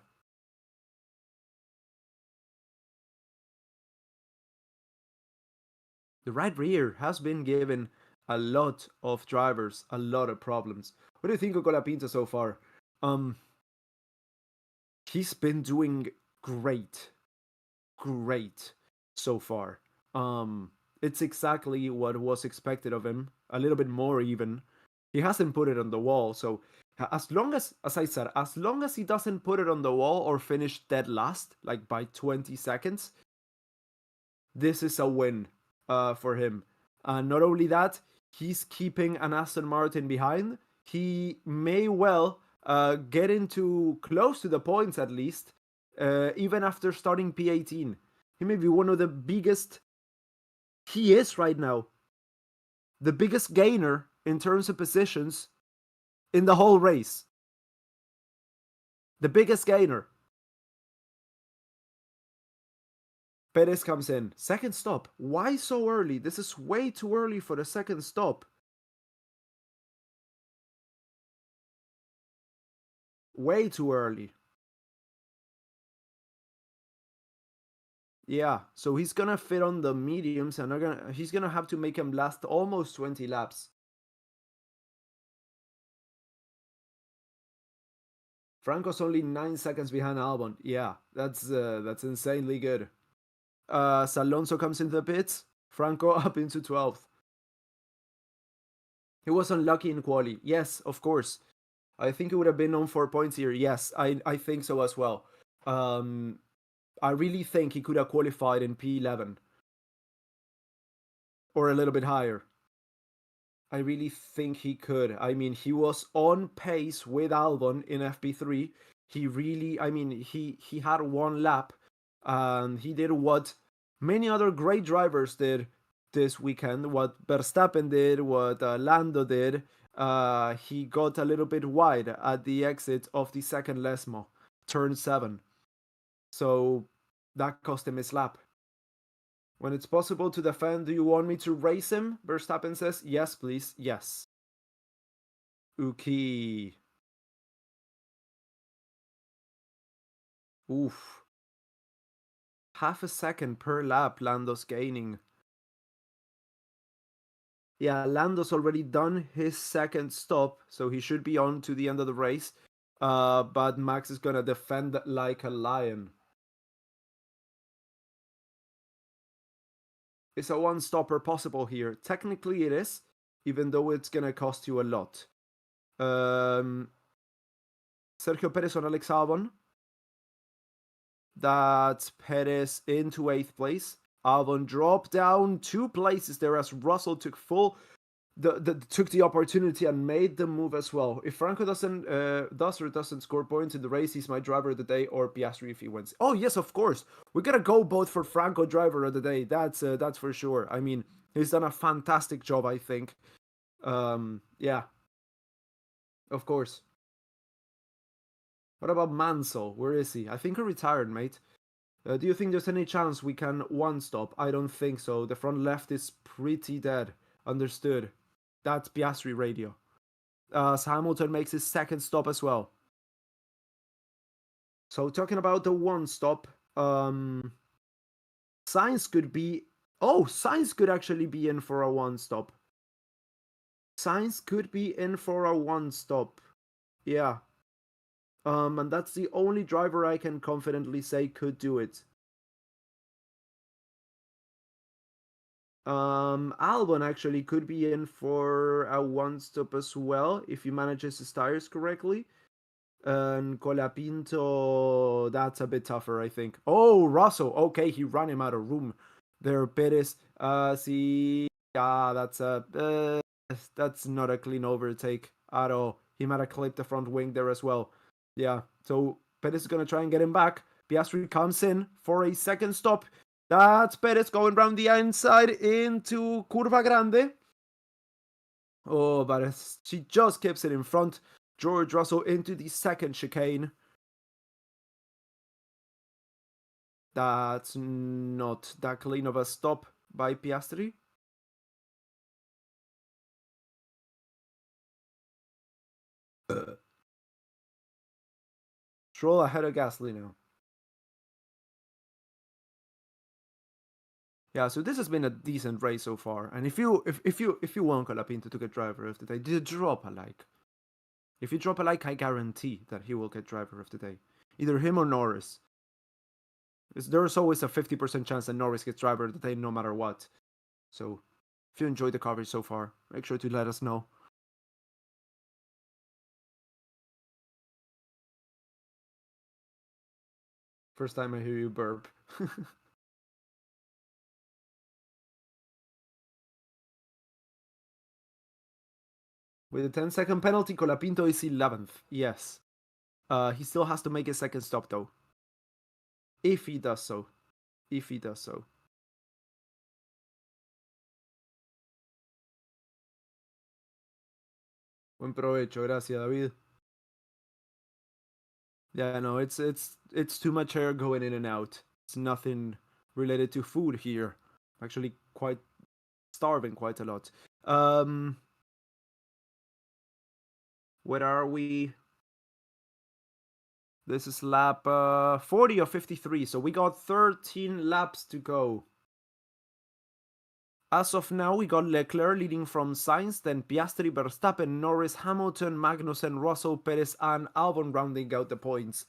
The right rear has been given a lot of drivers a lot of problems. What do you think of Colapinto so far? He's been doing great so far. It's exactly what was expected of him, a little bit more even. He hasn't put it on the wall, so as long as I said, as long as he doesn't put it on the wall or finish dead last, like by 20 seconds, this is a win. for him. And not only that, he's keeping an Aston Martin behind. He may well get into close to the points at least, even after starting P18. He may be one of the biggest. He is right now the biggest gainer in terms of positions in the whole race. The biggest gainer. Perez comes in. Second stop. Why so early? This is way too early for the second stop. Way too early. Yeah, so he's gonna fit on the mediums and he's gonna have to make him last almost 20 laps. Franco's only 9 seconds behind Albon. Yeah, that's insanely good. Alonso comes into the pits. Franco up into 12th. He was unlucky in quali. Yes, of course. I think he would have been on 4 points here. Yes, I think so as well. I really think he could have qualified in P11 or a little bit higher. I really think he could. I mean, he was on pace with Albon in FP3. He really, I mean, he had one lap, and he did what many other great drivers did this weekend. What Verstappen did, what Lando did. He got a little bit wide at the exit of the second Lesmo, turn 7. So that cost him his lap. When it's possible to defend, do you want me to race him? Verstappen says, yes, please, yes. Okay. Oof. Half a second per lap, Lando's gaining. Yeah, Lando's already done his second stop, so he should be on to the end of the race. But Max is gonna defend like a lion. Is a one-stopper possible here? Technically it is, even though it's gonna cost you a lot. Sergio Perez on Alex Albon. That's Perez into 8th place. Albon dropped down 2 places there as Russell took took the opportunity and made the move as well. If Franco doesn't score points in the race, he's my driver of the day, or Piastri if he wins. Oh yes, of course, we're gonna go both for Franco driver of the day. That's for sure. I mean, he's done a fantastic job, I think. Yeah, of course. What about Mansell? Where is he? I think he retired, mate. Do you think there's any chance we can one stop? I don't think so. The front left is pretty dead. Understood. That's Piastri radio. Hamilton makes his second stop as well. So talking about the one stop, Sainz could be. Oh, Sainz could actually be in for a one stop. Sainz could be in for a one stop. Yeah. And that's the only driver I can confidently say could do it. Albon actually could be in for a one stop as well if he manages his tires correctly. And Colapinto, that's a bit tougher, I think. Oh, Russell. Okay, he ran him out of room. There, Perez. See, that's not a clean overtake at all. He might have clipped the front wing there as well. Yeah, so Perez is gonna try and get him back. Piastri comes in for a second stop. That's Perez going round the inside into Curva Grande. Oh, but she just keeps it in front. George Russell into the second chicane. That's not that clean of a stop by Piastri. Stroll ahead of Gasly now. Yeah, so this has been a decent race so far. And if you want Colapinto to get driver of the day, drop a like. If you drop a like, I guarantee that he will get driver of the day. Either him or Norris. There's always a 50% chance that Norris gets driver of the day no matter what. So if you enjoyed the coverage so far, make sure to let us know. First time I hear you burp. With a 10-second penalty, Colapinto is 11th. Yes. He still has to make a second stop, though. If he does so. If he does so. Buen provecho, gracias, David. Yeah, no, it's too much air going in and out. It's nothing related to food here. I'm actually quite starving quite a lot. Where are we? This is lap 40 of 53, so we got 13 laps to go. As of now, we got Leclerc leading from Sainz, then Piastri, Verstappen, Norris, Hamilton, Magnussen, Russell, Perez, and Albon rounding out the points.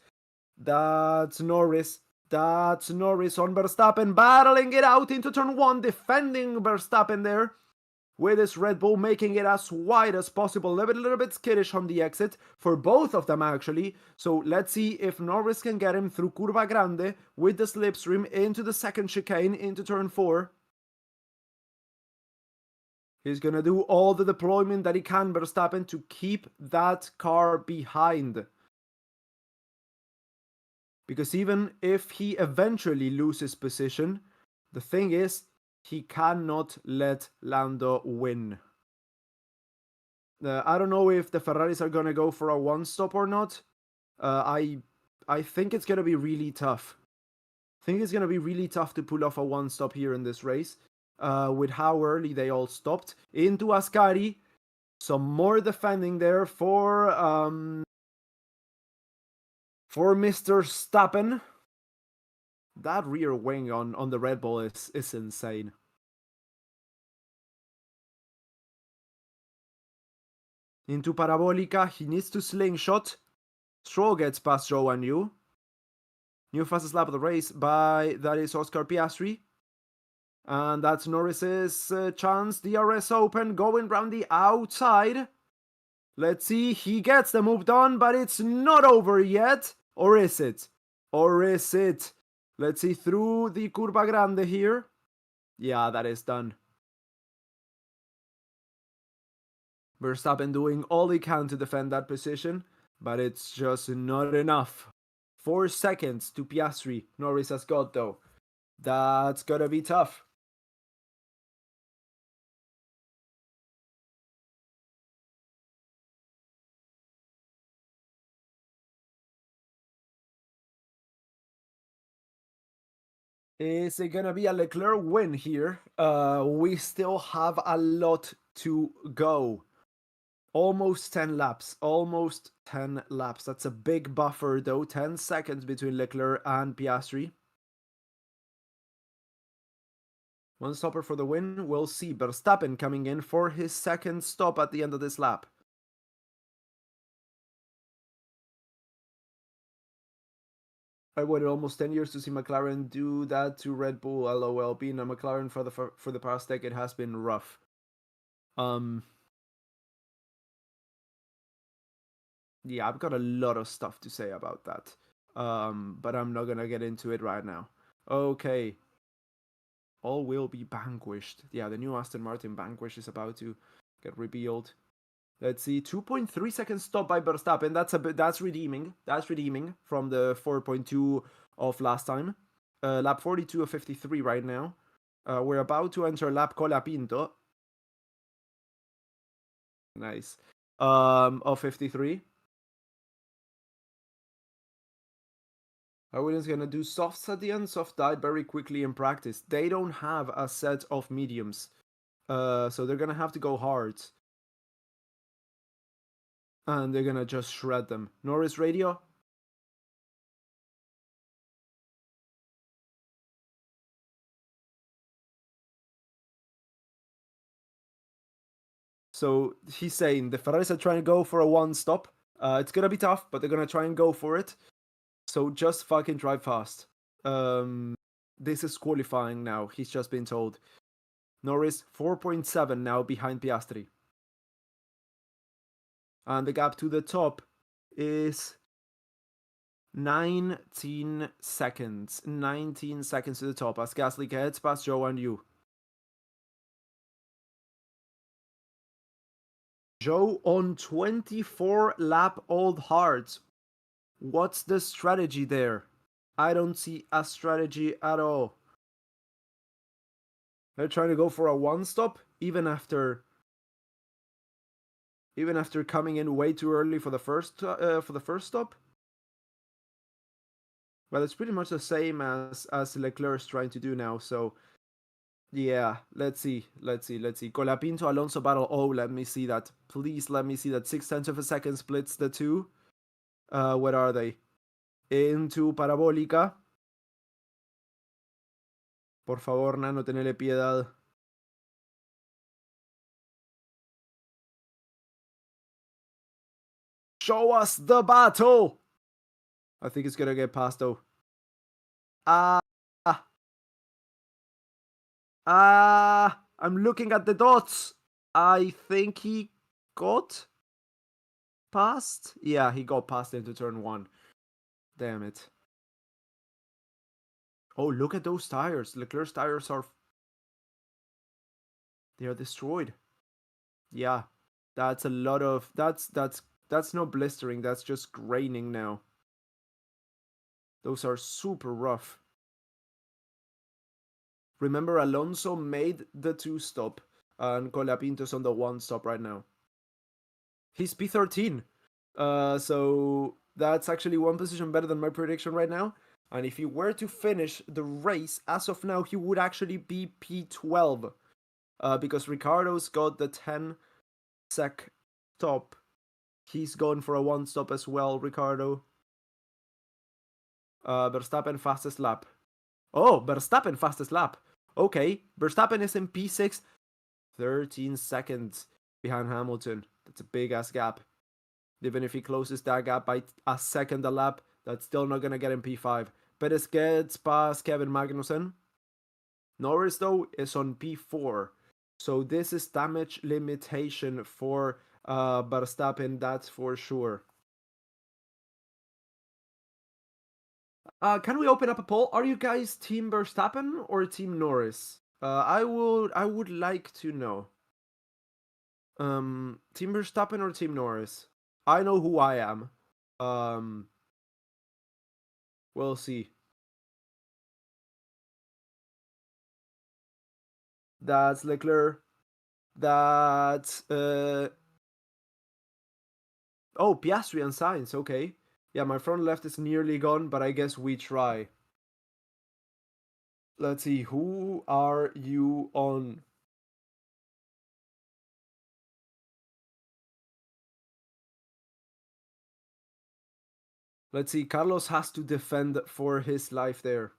That's Norris. That's Norris on Verstappen, battling it out into turn 1, defending Verstappen there. With his Red Bull making it as wide as possible. A little bit skittish on the exit for both of them, actually. So let's see if Norris can get him through Curva Grande with the slipstream into the second chicane into turn 4. He's going to do all the deployment that he can, Verstappen, to keep that car behind. Because even if he eventually loses position, the thing is, he cannot let Lando win. I don't know if the Ferraris are going to go for a one-stop or not. I think it's going to be really tough. I think it's going to be really tough to pull off a one-stop here in this race. With how early they all stopped. Into Ascari. Some more defending there for Mr. Stappen. That rear wing on the Red Bull is insane. Into Parabolica, he needs to slingshot. Stroll gets past Zhou and Yu. New fastest lap of the race that is Oscar Piastri. And that's Norris's chance. DRS open, going round the outside. Let's see, he gets the move done, but it's not over yet. Or is it? Or is it? Let's see, through the Curva Grande here. Yeah, that is done. Verstappen doing all he can to defend that position, but it's just not enough. 4 seconds to Piastri. Norris has got, though. That's gonna be tough. Is it gonna be a Leclerc win here? We still have a lot to go. Almost 10 laps. Almost 10 laps. That's a big buffer, though. 10 seconds between Leclerc and Piastri. One stopper for the win. We'll see Verstappen coming in for his second stop at the end of this lap. I waited almost 10 years to see McLaren do that to Red Bull. LOL. Being a McLaren for the past decade has been rough. Yeah, I've got a lot of stuff to say about that. But I'm not gonna get into it right now. Okay. All will be vanquished. Yeah, the new Aston Martin Vanquish is about to get revealed. Let's see, 2.3 seconds stop by Verstappen. That's redeeming. That's redeeming from the 4.2 of last time. Lap 42 of 53 right now. We're about to enter lap Colapinto. Nice. Of 53. Williams gonna do softs at the end. Soft died very quickly in practice. They don't have a set of mediums. So they're gonna have to go hard. And they're gonna just shred them. Norris radio. So he's saying the Ferraris are trying to go for a one-stop. It's gonna be tough, but they're gonna try and go for it. So just fucking drive fast. This is qualifying now. He's just been told. Norris 4.7 now behind Piastri. And the gap to the top is 19 seconds. 19 seconds to the top as Gasly gets past Zhou and Yu. Joe on 24 lap old hards. What's the strategy there? I don't see a strategy at all. They're trying to go for a one-stop, even after coming in way too early for the first stop. Well, it's pretty much the same as Leclerc's trying to do now. So yeah, let's see. Colapinto Alonso battle. Oh, let me see that. Please let me see that. 0.6 of a second splits the two. Where are they? Into Parabólica. Por favor, Nano, tenele piedad. Show us the battle! I think it's gonna get past though. I'm looking at the dots. I think he got past. Yeah, he got past into turn 1. Damn it. Oh, look at those tires. Leclerc's tires are... they are destroyed. Yeah, that's a lot of... That's no blistering. That's just graining now. Those are super rough. Remember, Alonso made the 2-stop, and Colapinto's on the 1-stop right now. He's P13. So that's actually 1 position better than my prediction right now. And if he were to finish the race, as of now, he would actually be P12. Because Ricciardo's got the 10-sec stop. He's gone for a 1-stop as well, Ricciardo. Verstappen fastest lap. Oh, Verstappen fastest lap. Okay, Verstappen is in P6. 13 seconds behind Hamilton. That's a big-ass gap. Even if he closes that gap by a second a lap, that's still not going to get him P5. Perez gets past Kevin Magnussen. Norris, though, is on P4. So this is damage limitation for Verstappen, that's for sure. Can we open up a poll? Are you guys Team Verstappen or Team Norris? I would like to know. Team Verstappen or Team Norris? I know who I am. We'll see. That's Leclerc. That's oh, Piastri and Sainz. Okay, yeah, my front left is nearly gone, but I guess we try. Let's see, who are you on? Let's see, Carlos has to defend for his life there.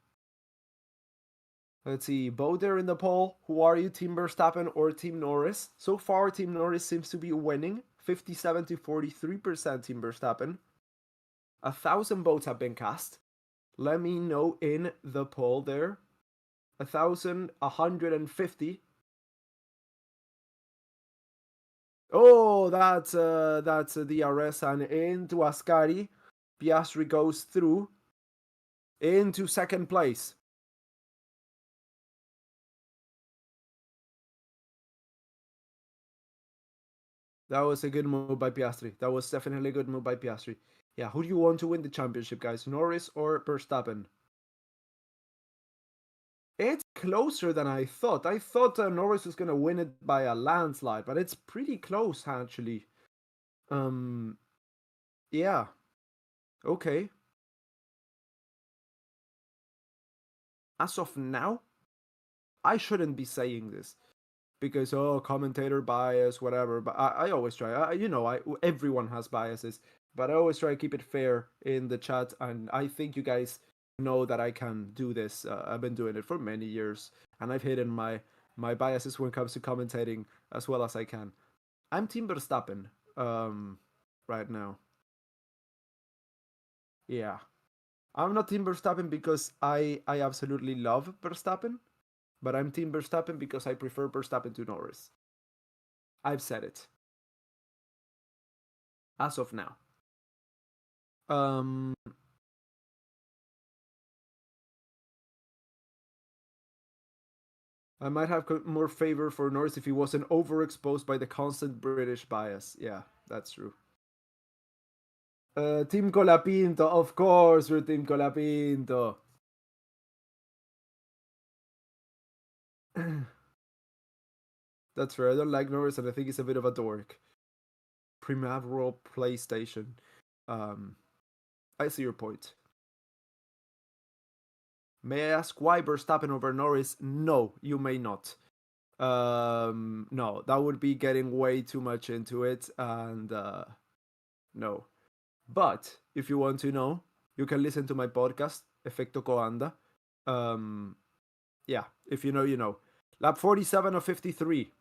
Let's see, both there in the poll. Who are you, Team Verstappen or Team Norris? So far, Team Norris seems to be winning. 57 to 43% Team Verstappen. 1,000 votes have been cast. Let me know in the poll there. 1,150. Oh, that's a DRS and into Ascari. Piastri goes through into second place. That was a good move by Piastri. That was definitely a good move by Piastri. Yeah, who do you want to win the championship, guys? Norris or Verstappen? It's closer than I thought. I thought Norris was going to win it by a landslide, but it's pretty close, actually. Yeah. Okay. As of now, I shouldn't be saying this. Because, oh, commentator bias, whatever. But I always try. Everyone has biases. But I always try to keep it fair in the chat. And I think you guys know that I can do this. I've been doing it for many years. And I've hidden my biases when it comes to commentating as well as I can. I'm Team Verstappen right now. Yeah. I'm not Team Verstappen because I absolutely love Verstappen. But I'm Team Verstappen because I prefer Verstappen to Norris. I've said it. As of now. I might have more favor for Norris if he wasn't overexposed by the constant British bias. Yeah, that's true. Team Colapinto, of course, we're Team Colapinto. That's fair. I don't like Norris, and I think he's a bit of a dork. Primaveral PlayStation. I see your point. May I ask why Verstappen over Norris? No, you may not. No, that would be getting way too much into it, and no. But if you want to know, you can listen to my podcast, Efecto Coanda. Yeah, if you know, you know. Lap 47 of 53.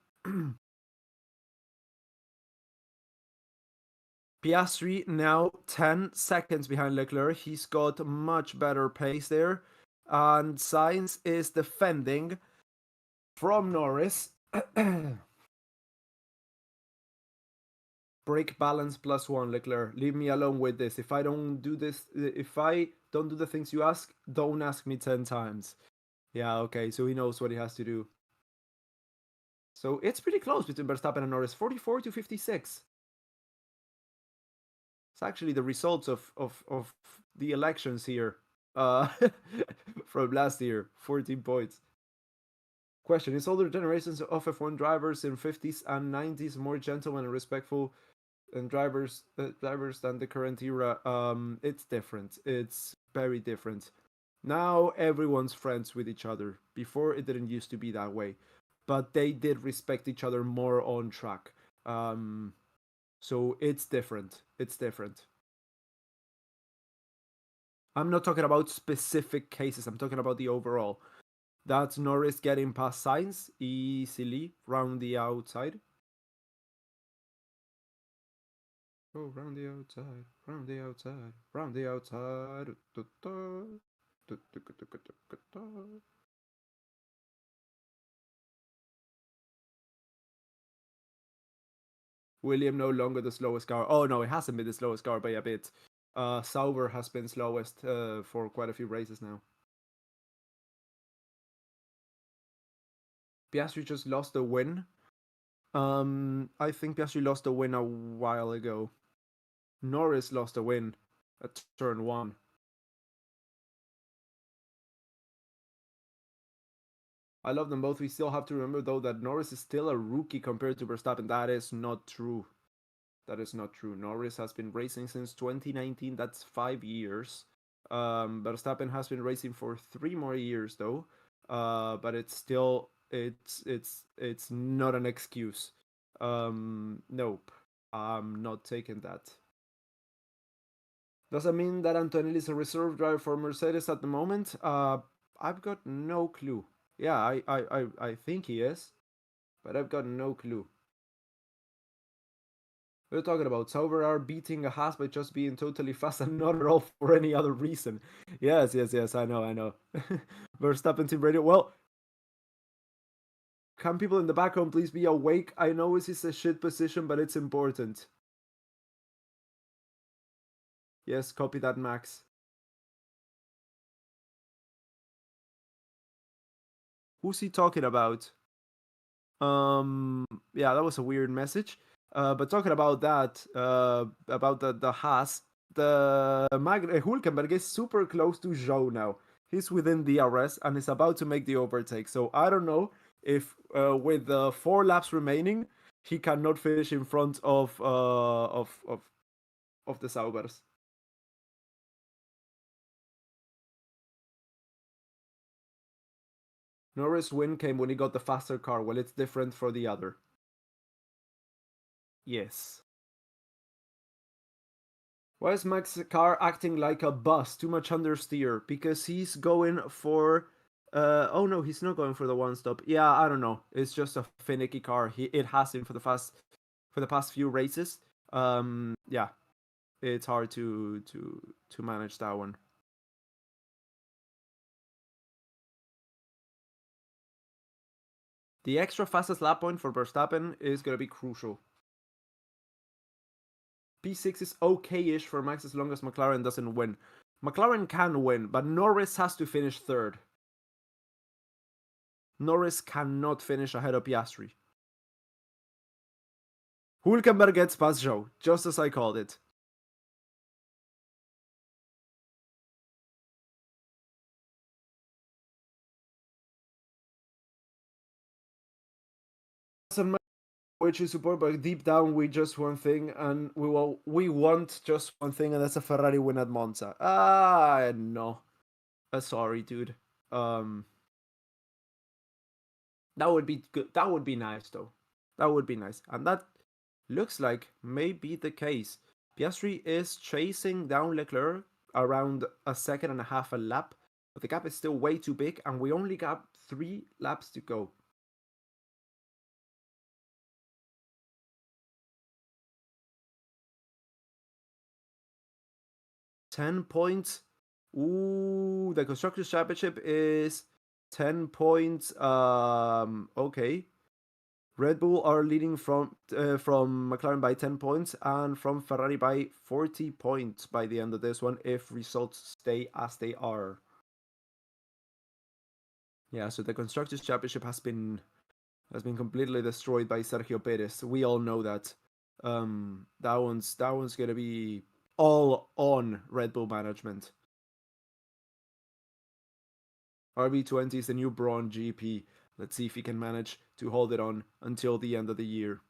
Piastri now 10 seconds behind Leclerc. He's got much better pace there. And Sainz is defending from Norris. Brake balance +1, Leclerc. Leave me alone with this. If I don't do the things you ask, don't ask me 10 times. Yeah, okay, so he knows what he has to do. So it's pretty close between Verstappen and Norris, 44 to 56. It's actually the results of the elections here from last year, 14 points. Question: is older generations of F1 drivers in 50s and 90s more gentlemen and respectful and drivers than the current era? It's different. It's very different. Now everyone's friends with each other. Before it didn't used to be that way, but they did respect each other more on track. So it's different. It's different. I'm not talking about specific cases. I'm talking about the overall. That's Norris getting past Sainz easily round the outside. Oh, round the outside, round the outside, round the outside. William no longer the slowest car. Oh no, it hasn't been the slowest car by a bit. Sauber has been slowest for quite a few races now. Piastri just lost a win. I think Piastri lost a win a while ago. Norris lost a win at turn 1. I love them both. We still have to remember, though, that Norris is still a rookie compared to Verstappen. That is not true. That is not true. Norris has been racing since 2019. That's 5 years. Verstappen has been racing for 3 more years, though. But it's still it's not an excuse. Nope. I'm not taking that. Does that mean that Antonelli is a reserve driver for Mercedes at the moment? I've got no clue. Yeah, I think he is, but I've got no clue. We're talking about Sauber are beating a Haas by just being totally fast and not at all for any other reason. Yes, I know. Verstappen team radio. Well, can people in the background please be awake? I know this is a shit position, but it's important. Yes, copy that, Max. Who's he talking about? Yeah, that was a weird message. But talking about that, about the Haas, the Hulkenberg is super close to Zhou now. He's within DRS and is about to make the overtake. So I don't know if with 4 laps remaining, he cannot finish in front of the Saubers. Norris' win came when he got the faster car. Well, it's different for the other. Yes. Why is Max's car acting like a bus? Too much understeer. Because he's going for... oh no, he's not going for the one stop. Yeah, I don't know. It's just a finicky car. It has been for the past few races. Yeah, it's hard to manage that one. The extra fastest lap point for Verstappen is going to be crucial. P6 is okay-ish for Max as long as McLaren doesn't win. McLaren can win, but Norris has to finish 3rd. Norris cannot finish ahead of Piastri. Hülkenberg gets past Zhou, just as I called it. Which is support, but deep down we just one thing, and we want just one thing, and that's a Ferrari win at Monza. No, sorry, dude. That would be good. That would be nice, though. That would be nice, and that looks like may be the case. Piastri is chasing down Leclerc around a second and a half a lap, but the gap is still way too big, and we only got 3 laps to go. 10 points. Ooh, the Constructors' Championship is 10 points. Okay. Red Bull are leading from McLaren by 10 points and from Ferrari by 40 points by the end of this one if results stay as they are. Yeah, so the Constructors' Championship has been completely destroyed by Sergio Perez. We all know that. That one's gonna be all on Red Bull management. RB20 is the new Braun GP. Let's see if he can manage to hold it on until the end of the year.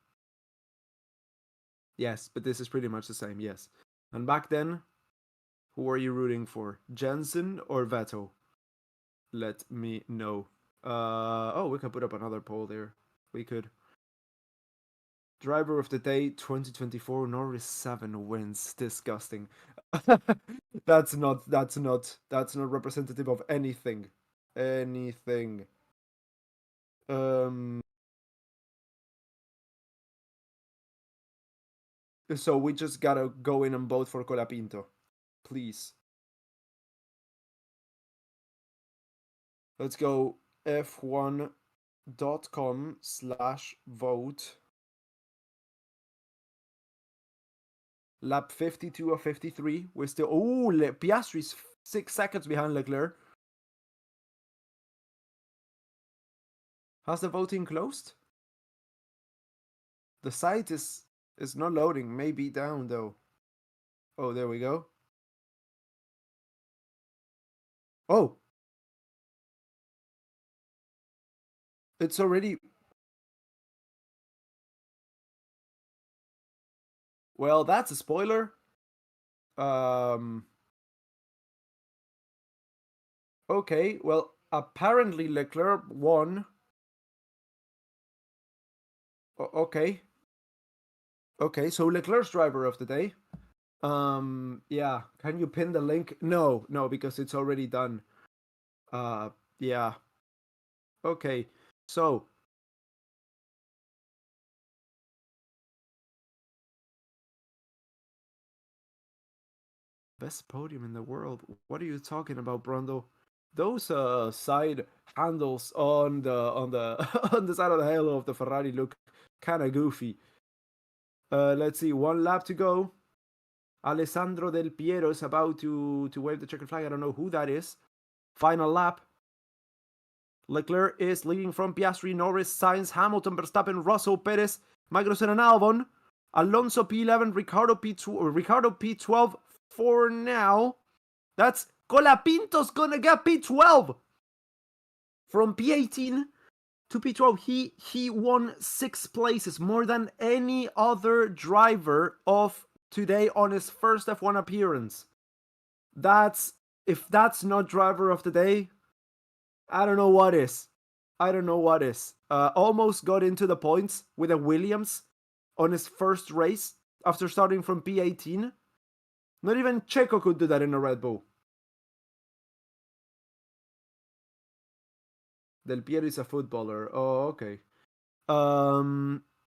Yes, but this is pretty much the same, yes. And back then, who are you rooting for? Jensen or Vettel? Let me know. Oh, we can put up another poll there. We could. Driver of the day 2024 Norris 7 wins. Disgusting. That's not representative of anything. So we just gotta go in and vote for Colapinto. Please. Let's go f1.com/vote. Lap 52 of 53. We're still... Oh, Piastri's 6 seconds behind Leclerc. Has the voting closed? The site is not loading. Maybe down, though. Oh, there we go. Oh! It's already... Well, that's a spoiler. Okay, well, apparently Leclerc won. Okay. Okay, so Leclerc's driver of the day. Yeah. Can you pin the link? No, because it's already done. Yeah. Okay, so... Best podium in the world. What are you talking about, Brando? Those side handles on the on the side of the halo of the Ferrari look kind of goofy. Let's see, 1 lap to go. Alessandro Del Piero is about to wave the checkered flag. I don't know who that is. Final lap. Leclerc is leading from Piastri, Norris, Sainz, Hamilton, Verstappen, Russell, Perez, Magnussen, and Albon. Alonso P11, Ricardo P12 for now. That's Colapinto's gonna get P12 from P18 to P12. He won 6 places, more than any other driver of today on his first F1 appearance. If that's not driver of the day, I don't know what is. Almost got into the points with a Williams on his first race after starting from P18. Not even Checo could do that in a Red Bull. Del Piero is a footballer. Oh, okay.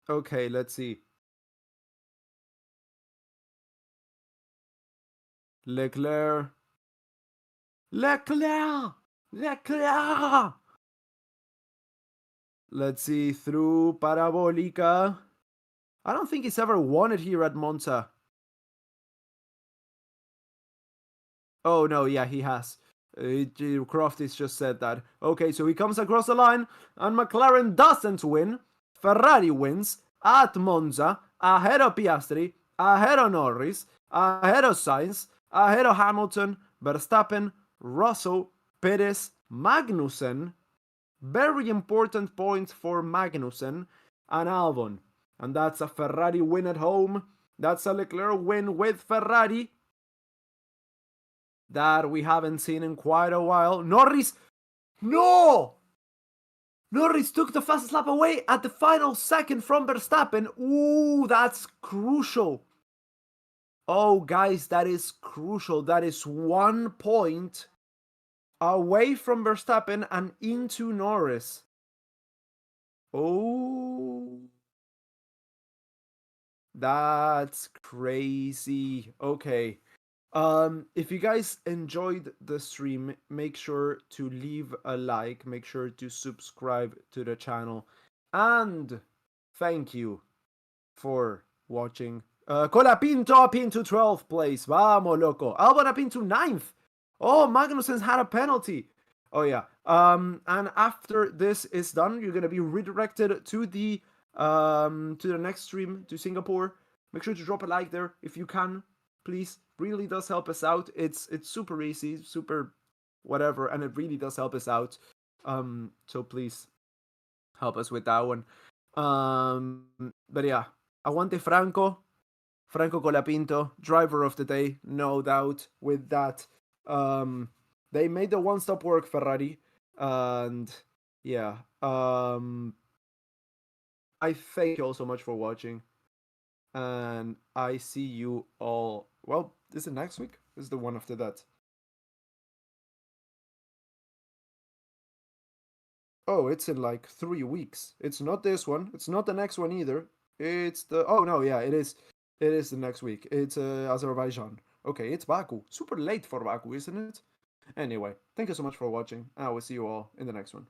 Okay, let's see. Leclerc. Let's see, through Parabolica. I don't think he's ever won it here at Monza. Oh, no, yeah, he has. Crofty's just said that. Okay, so he comes across the line, and McLaren doesn't win. Ferrari wins at Monza, ahead of Piastri, ahead of Norris, ahead of Sainz, ahead of Hamilton, Verstappen, Russell, Perez, Magnussen. Very important point for Magnussen and Albon. And that's a Ferrari win at home. That's a Leclerc win with Ferrari that we haven't seen in quite a while. Norris, no! Norris took the fastest lap away at the final second from Verstappen. Ooh, that's crucial. Oh, guys, that is crucial. That is 1 point away from Verstappen and into Norris. Oh, that's crazy. Okay. If you guys enjoyed the stream, make sure to leave a like, make sure to subscribe to the channel, and thank you for watching. Colapinto up into 12th place. Vamos, loco. Albon up into 9th. Oh, Magnussen's had a penalty. Oh, yeah. And after this is done, you're gonna be redirected to the next stream, to Singapore. Make sure to drop a like there if you can, please. Really does help us out. It's super easy, super whatever, and it really does help us out. So please help us with that one. But yeah, aguante Franco Colapinto, driver of the day, no doubt with that. They made the one-stop work, Ferrari, and yeah. I thank you all so much for watching, and I see you all. Well, is it next week? Is the one after that? Oh, it's in like 3 weeks. It's not this one. It's not the next one either. It's the... Oh, no, yeah, it is. It is the next week. It's Azerbaijan. Okay, it's Baku. Super late for Baku, isn't it? Anyway, thank you so much for watching. I will see you all in the next one.